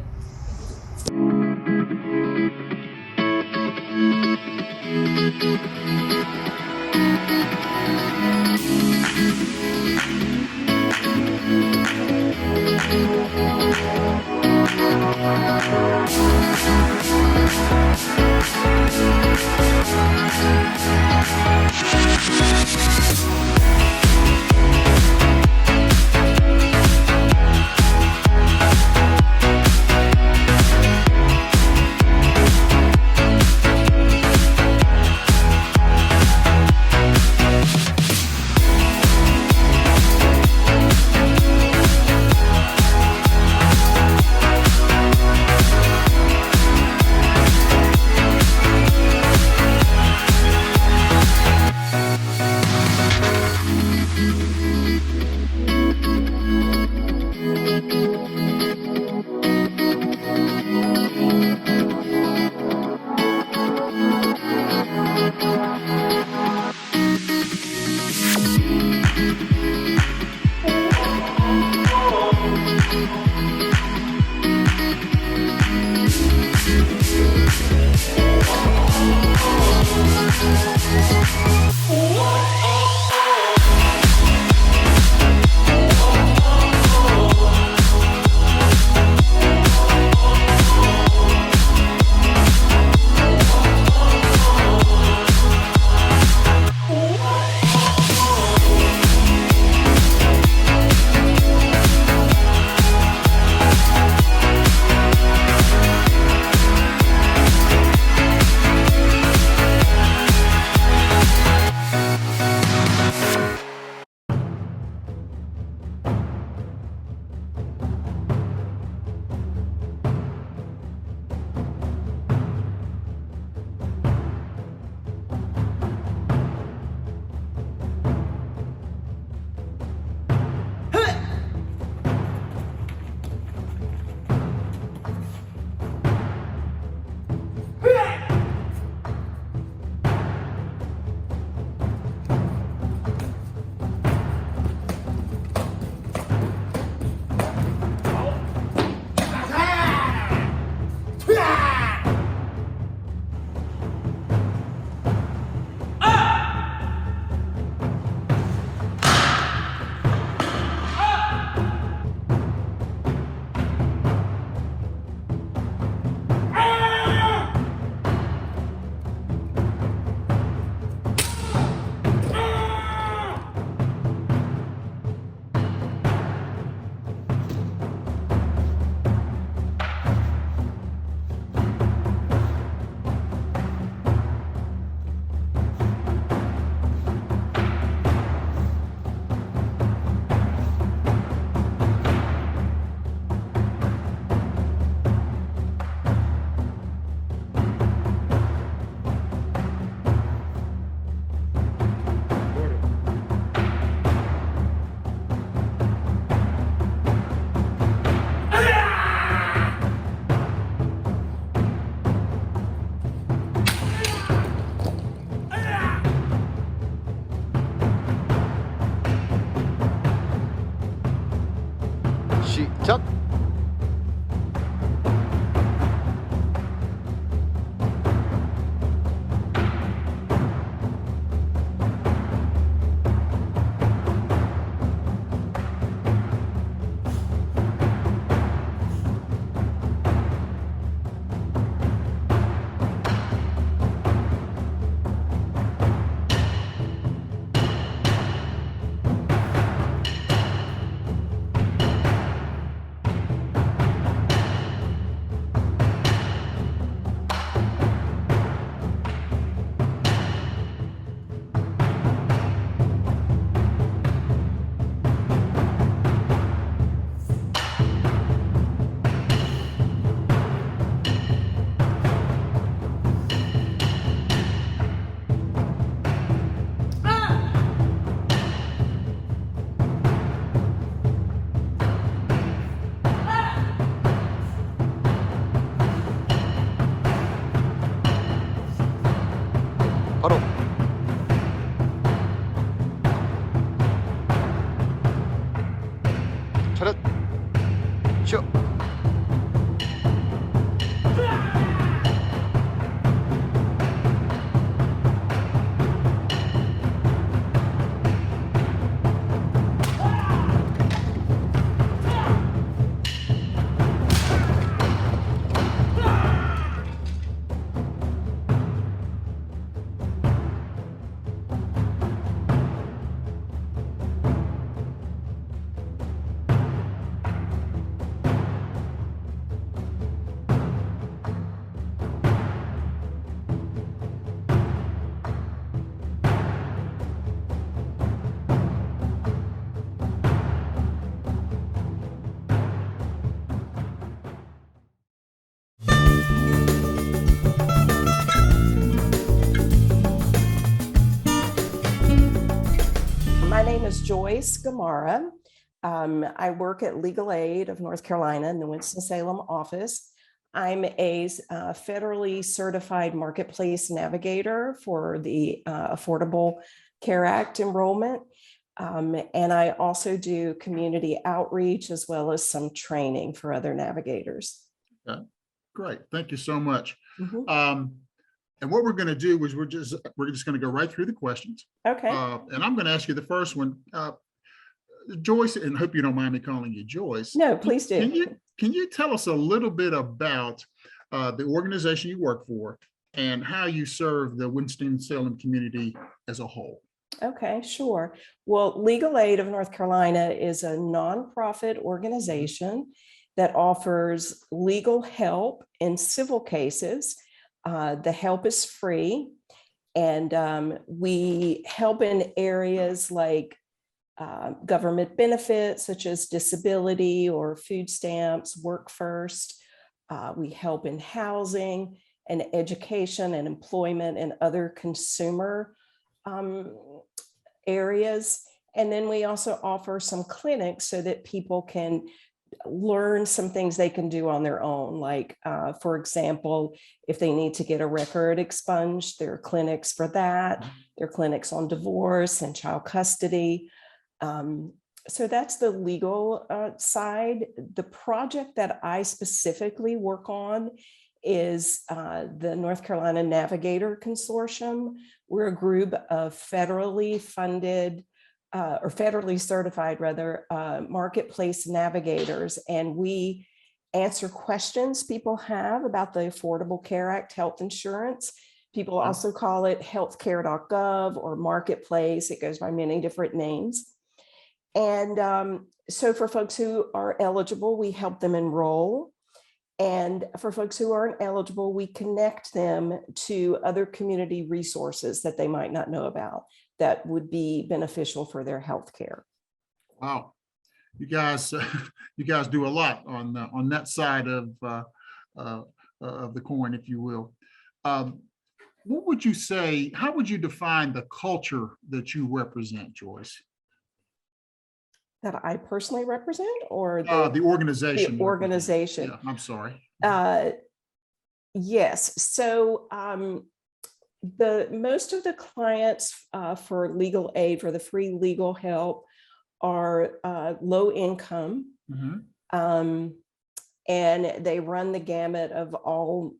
Joyce Gamara. I work at Legal Aid of North Carolina in the Winston-Salem office. I'm a federally certified marketplace navigator for the Affordable Care Act enrollment. And I also do community outreach as well as some training for other navigators. Okay. Great. Thank you so much. Mm-hmm. And what we're going to do is we're just going to go right through the questions. Okay. And I'm going to ask you the first one. Joyce, and hope you don't mind me calling you Joyce. No, please do. Can you tell us a little bit about the organization you work for and how you serve the Winston-Salem community as a whole? Okay, sure. Well, Legal Aid of North Carolina is a nonprofit organization that offers legal help in civil cases. The help is free, and we help in areas like government benefits such as disability or food stamps, work first. We help in housing and education and employment and other consumer areas. And then we also offer some clinics so that people can learn some things they can do on their own. Like, for example, if they need to get a record expunged, there are clinics for that. There are clinics on divorce and child custody. So that's the legal side. The project that I specifically work on is the North Carolina Navigator Consortium. We're a group of federally funded or federally certified rather, marketplace navigators. And we answer questions people have about the Affordable Care Act health insurance. People also call it healthcare.gov or marketplace. It goes by many different names. And so for folks who are eligible, we help them enroll. And for folks who aren't eligible, we connect them to other community resources that they might not know about that would be beneficial for their health care. Wow, you guys do a lot on that side of the coin, if you will. What would you say? How would you define the culture that you represent, Joyce? That I personally represent, or the organization? The organization. Yeah, I'm sorry. Yes. So most of the clients for legal aid, for the free legal help, are low income, and they run the gamut of all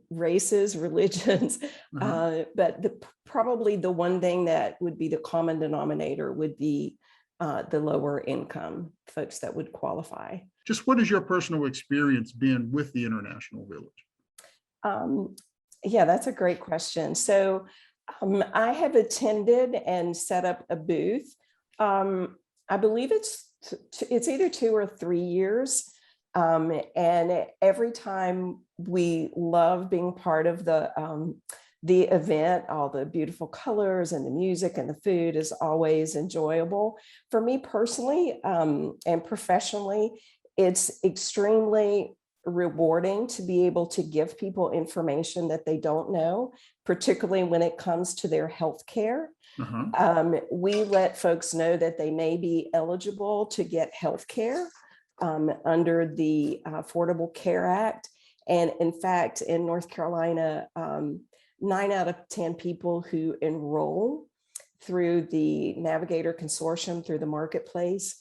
races, religions. But probably the one thing that would be the common denominator would be the lower income folks that would qualify. Just what has your personal experience been with the International Village? Yeah, that's a great question. So I have attended and set up a booth. I believe it's either 2 or 3 years. And every time we love being part of the event. All the beautiful colors and the music and the food is always enjoyable. For me personally and professionally, it's extremely rewarding to be able to give people information that they don't know, particularly when it comes to their health care. We let folks know that they may be eligible to get health care under the Affordable Care Act. And in fact, in North Carolina, 9 out of 10 people who enroll through the Navigator Consortium, through the marketplace,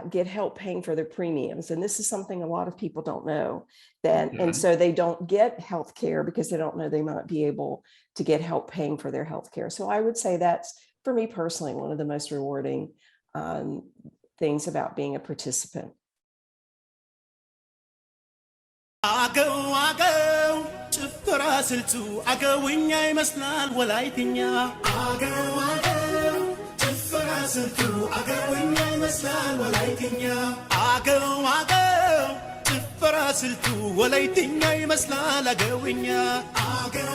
get help paying for their premiums. And this is something a lot of people don't know. And so they don't get health care because they don't know they might be able to get help paying for their health care. So I would say that's, for me personally, one of the most rewarding things about being a participant. ጭፈራ ስልቱ አገውኛ ይመስላል ወላይትኛ አገው ጭፈራ ስልቱ አገውኛ ይመስላል ወላይትኛ አገው ጭፈራ ስልቱ ወላይትኛ ይመስላል አገውኛ አገው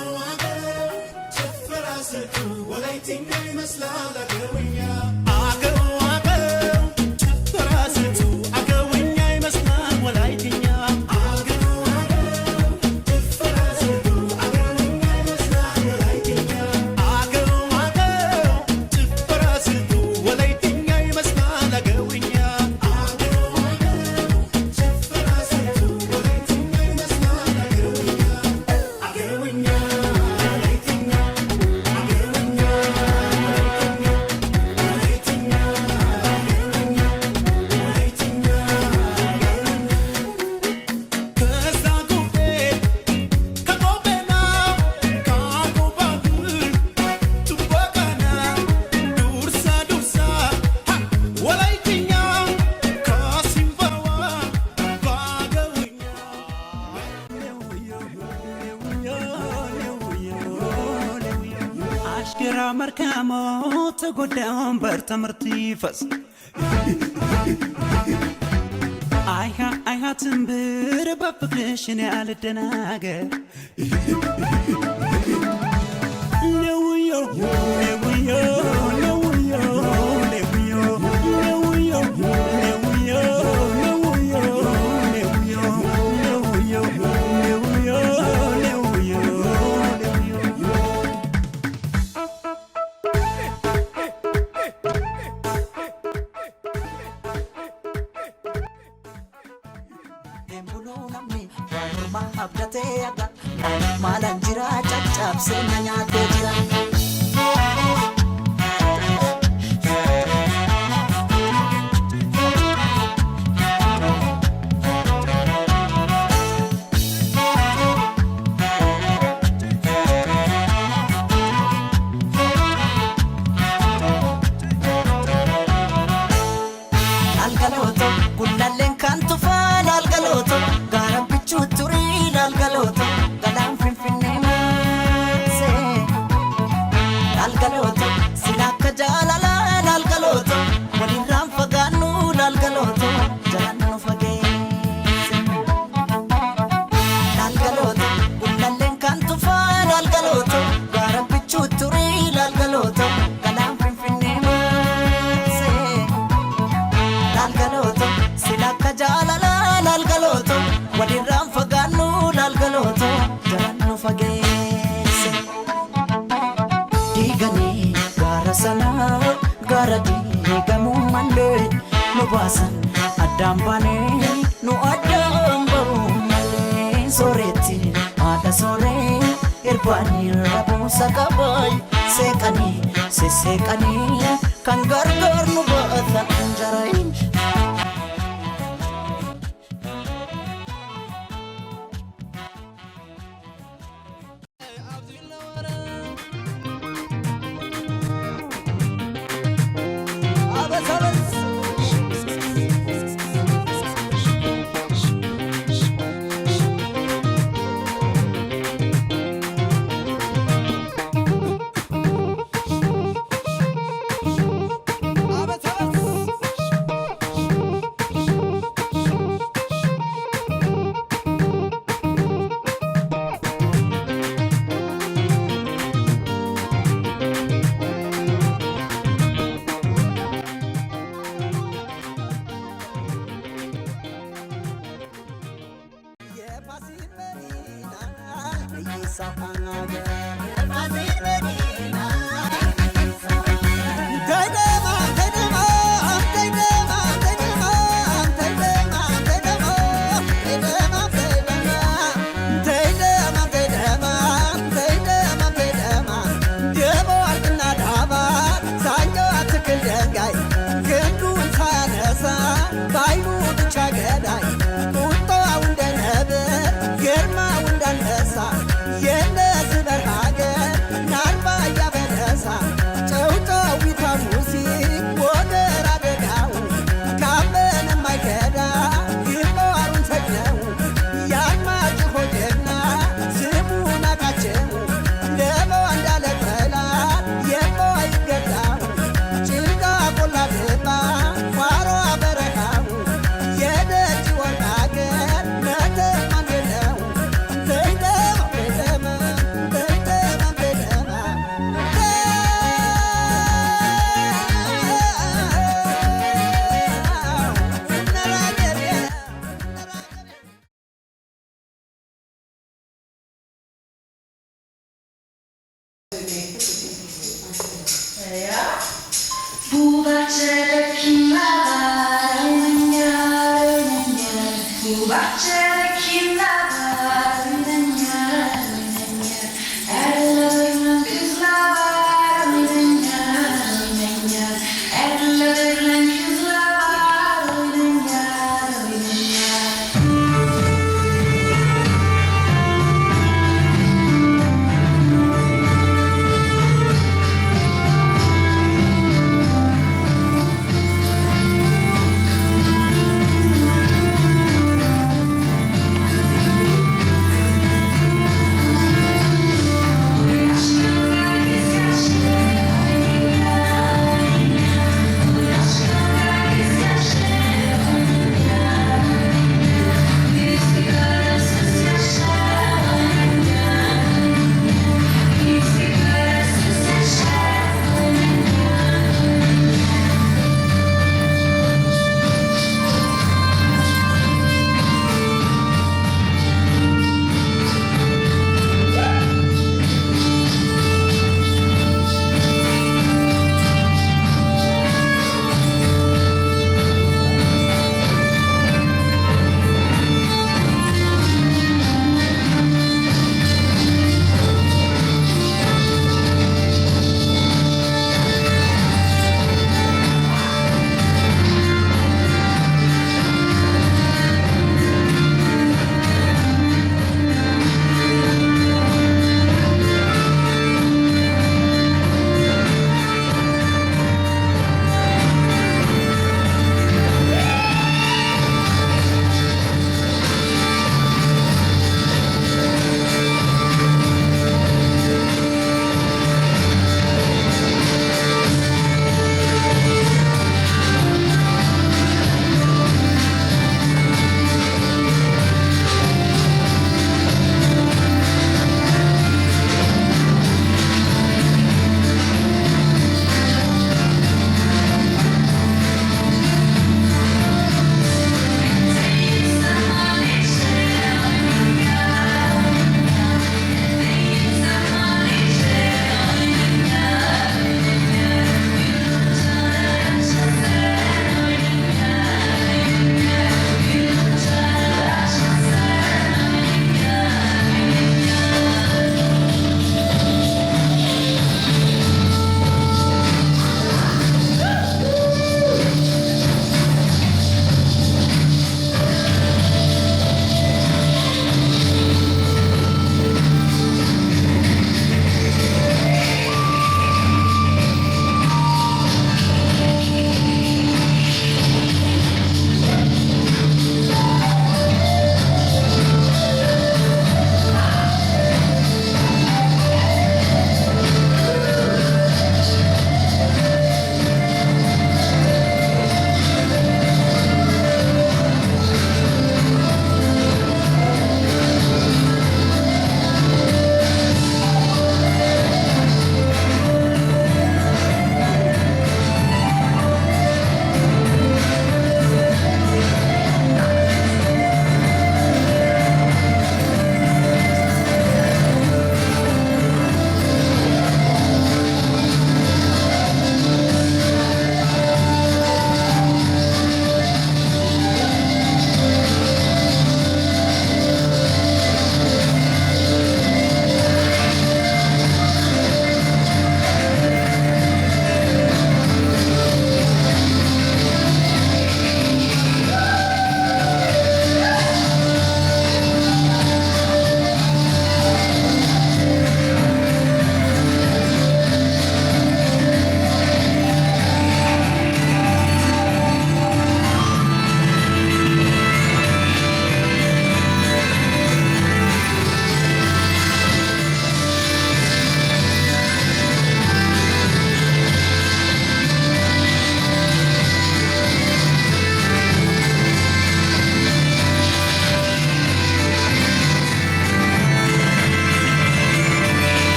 ጭፈራ ስልቱ ወላይትኛ ይመስላል አገውኛ አገው ጭፈራ ስልቱ አገውኛ ይመስላል ወላይትኛ جرامر كامو تقدام برتمرت يفس አይሃ ትንብር በፍቅርሽን ያልደናገር ለውዮ ለውዮ ለውዮ ለውዮ ለውዮ ለውዮ ለውዮ ለውዮ ለውዮ ለውዮ ለውዮ Malan jira cacap senanya jira Algaloto gullalen kan tufan algaloto garam pichu turi algaloto Algaloto, silaka jalala algaloto, wali ram faganu algaloto, jalan fage. Algaloto, ullalen kantu fan algaloto, garam pichu turi algaloto, galam finfinne se. Algaloto, silaka jalala algaloto, wali ram faganu algaloto, jalan fage. Sana gara digamu mande no basan adam bane no adam bane soreti ada sore irbani rabu sakaboy sekani sekani kan gargar no bata anjarai Yes,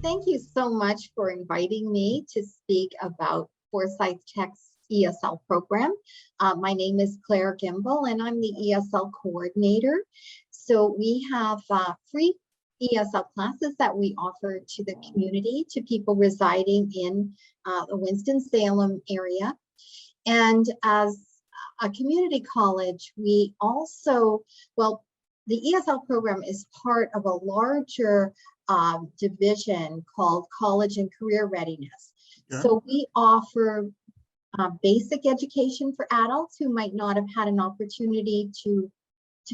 Thank you so much for inviting me to speak about Forsyth Tech's ESL program. My name is Claire Gimbel, and I'm the ESL coordinator. So we have free ESL classes that we offer to the community, to people residing in the Winston-Salem area. And as a community college, we also, well, the ESL program is part of a larger division called College and Career Readiness. Yeah. So we offer basic education for adults who might not have had an opportunity to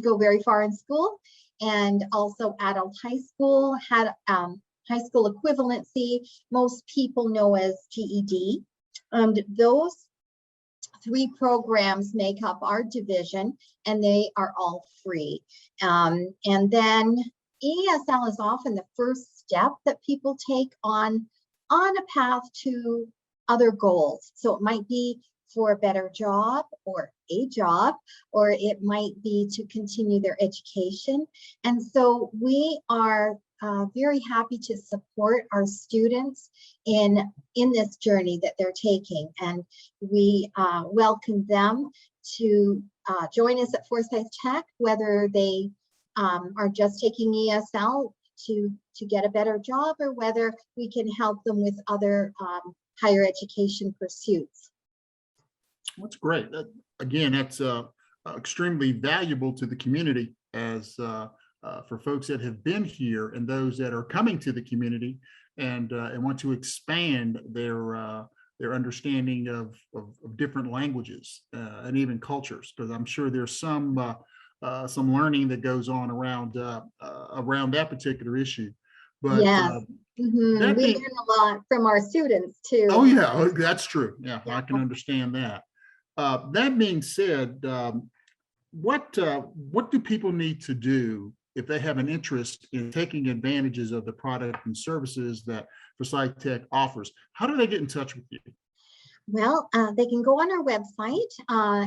go very far in school, and also adult high school, had high school equivalency, most people know as GED. And those three programs make up our division, and they are all free. And then ESL is often the first step that people take on a path to other goals. So it might be for a better job or a job, or it might be to continue their education. And so we are very happy to support our students in this journey that they're taking. And we welcome them to join us at Forsyth Tech, whether they are just taking ESL to get a better job, or whether we can help them with other higher education pursuits. That's great. Again, that's extremely valuable to the community, as for folks that have been here and those that are coming to the community and want to expand their understanding of different languages and even cultures, because I'm sure there's some learning that goes on around that particular issue. But yes, we learn a lot from our students too. Oh yeah, that's true. Yeah, I can understand that. That being said, what do people need to do if they have an interest in taking advantages of the product and services that Forsyth Tech offers? How do they get in touch with you? Well, they can go on our website.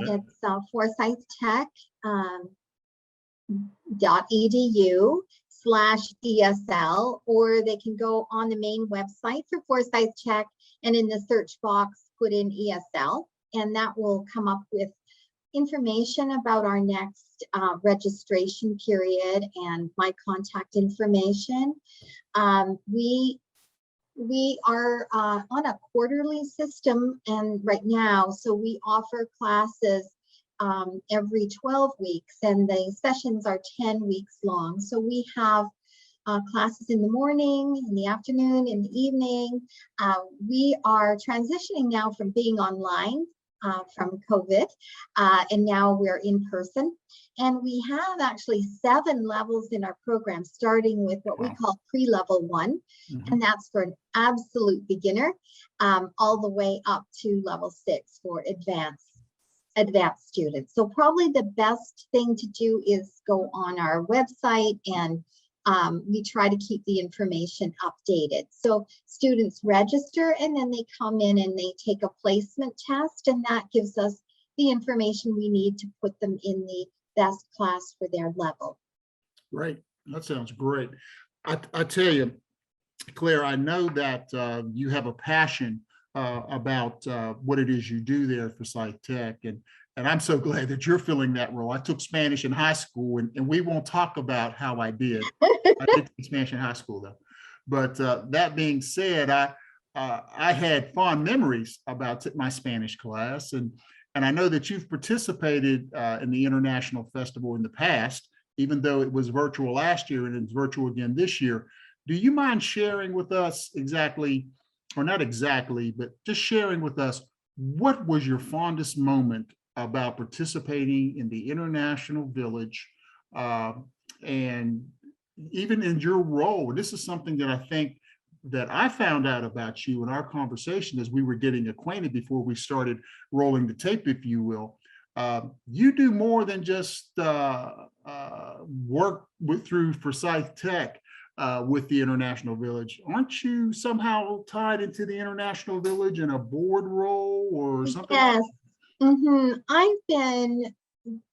It's forsythtech.edu/ESL, or they can go on the main website for Forsyth Tech, and in the search box put in ESL, and that will come up with information about our next registration period and my contact information. We are on a quarterly system, and right now, so we offer classes every 12 weeks, and the sessions are 10 weeks long. So we have classes in the morning, in the afternoon, in the evening. We are transitioning now from being online from COVID, and now we're in person. And we have actually 7 levels in our program, starting with what we call pre-level 1, and that's for an absolute beginner, all the way up to level 6 for advanced students. So probably the best thing to do is go on our website and we try to keep the information updated. So students register and then they come in and they take a placement test, and that gives us the information we need to put them in the best class for their level. Great. That sounds great. I tell you, Claire, I know that you have a passion about what it is you do there for Psych Tech, and I'm so glad that you're filling that role. I took Spanish in high school, and we won't talk about how I did. I did take Spanish in high school, though. But that being said, I had fond memories about my Spanish class, and I know that you've participated in the International Festival in the past, even though it was virtual last year and it's virtual again this year. Do you mind sharing with us exactly, or not exactly, but just sharing with us, what was your fondest moment about participating in the International Village, and even in your role? This is something that I think that I found out about you in our conversation as we were getting acquainted before we started rolling the tape, if you will. You do more than just work through Forsyth Tech with the International Village. Aren't you somehow tied into the International Village in a board role or something? Yes. I've been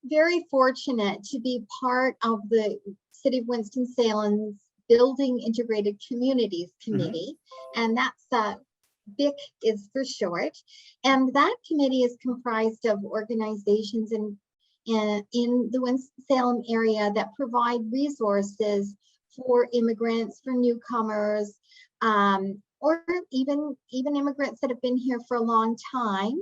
very fortunate to be part of the City of Winston-Salem's Building Integrated Communities Committee, and that's BIC is for short. And that committee is comprised of organizations in the Winston-Salem area that provide resources for immigrants, for newcomers, or even immigrants that have been here for a long time.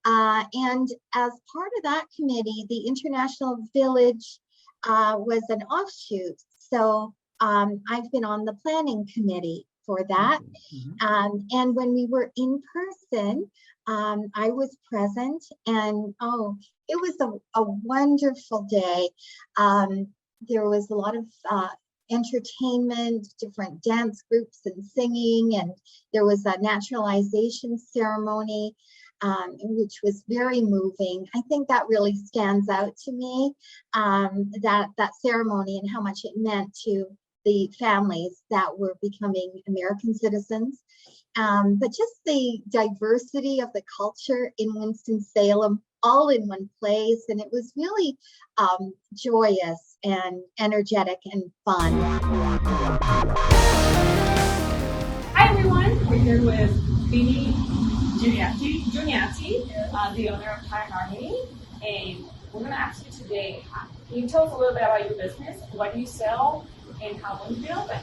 And as part of that committee, the International Village was an offshoot. So I've been on the planning committee for that. And when we were in person, I was present, and it was a wonderful day. There was a lot of entertainment, different dance groups and singing, and there was a naturalization ceremony, which was very moving. I think that really stands out to me, that ceremony and how much it meant to the families that were becoming American citizens. But just the diversity of the culture in Winston-Salem, all in one place, and it was really joyous and energetic and fun. Hi everyone, we're here with Bini Juniati, the owner of Thai Harmony, and we're going to ask you today, can you tell us a little bit about your business? What do you sell and how long have you been open?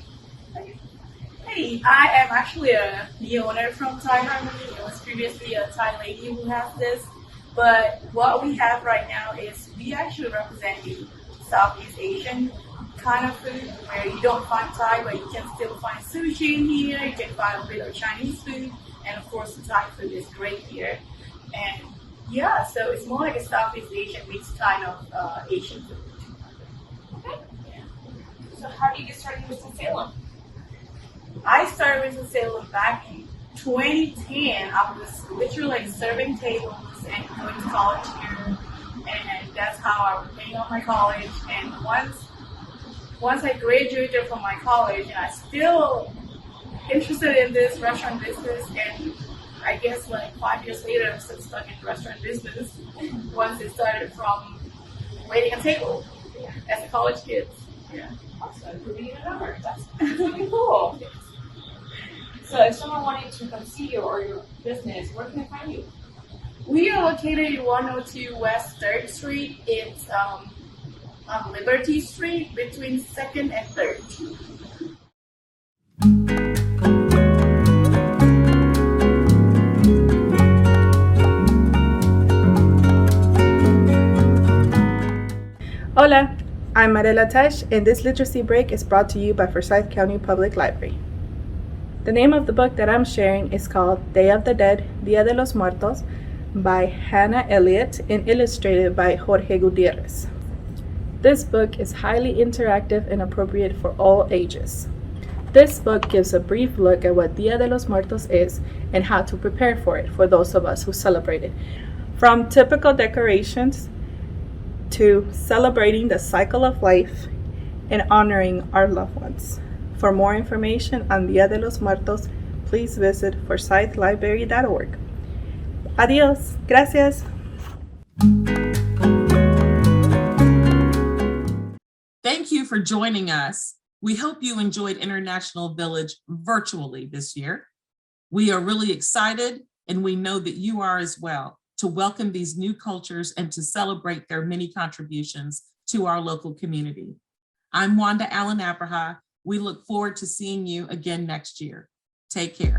Hey, I am actually the owner from Thai Harmony. It was previously a Thai lady who has this, but what we have right now is we actually represent the Southeast Asian kind of food where you don't find Thai, but you can still find sushi in here. You can find a bit of Chinese food, and of course the Thai food is great here. And yeah, so it's more like a Southeast Asian mixed kind of Asian food. Okay. So how do you get started in Winston-Salem? I started Winston-Salem back in 2010. I was literally like serving tables and going to college here, and that's how I was paying off my college. And once I graduated from my college, and I still interested in this restaurant business, and I guess like 5 years later, I'm still stuck in the restaurant business. Once it started from waiting a table as a college kid. Yeah. Awesome. Proving a number. That's really cool. So if someone wanted to come see you or your business, where can they find you? We are located in 102 West 3rd Street. It's on Liberty Street between 2nd and 3rd. Hola, I'm Marela Tesh, and this literacy break is brought to you by Forsyth County Public Library. The name of the book that I'm sharing is called Day of the Dead, Dia de los Muertos, by Hannah Elliott and illustrated by Jorge Gutierrez. This book is highly interactive and appropriate for all ages. This book gives a brief look at what Dia de los Muertos is and how to prepare for it for those of us who celebrate it. From typical decorations to celebrating the cycle of life and honoring our loved ones. For more information on Dia de los Muertos, please visit forsythlibrary.org. Adios. Gracias. Thank you for joining us. We hope you enjoyed International Village virtually this year. We are really excited, and we know that you are as well, to welcome these new cultures and to celebrate their many contributions to our local community. I'm Wanda Allen Abraha. We look forward to seeing you again next year. Take care.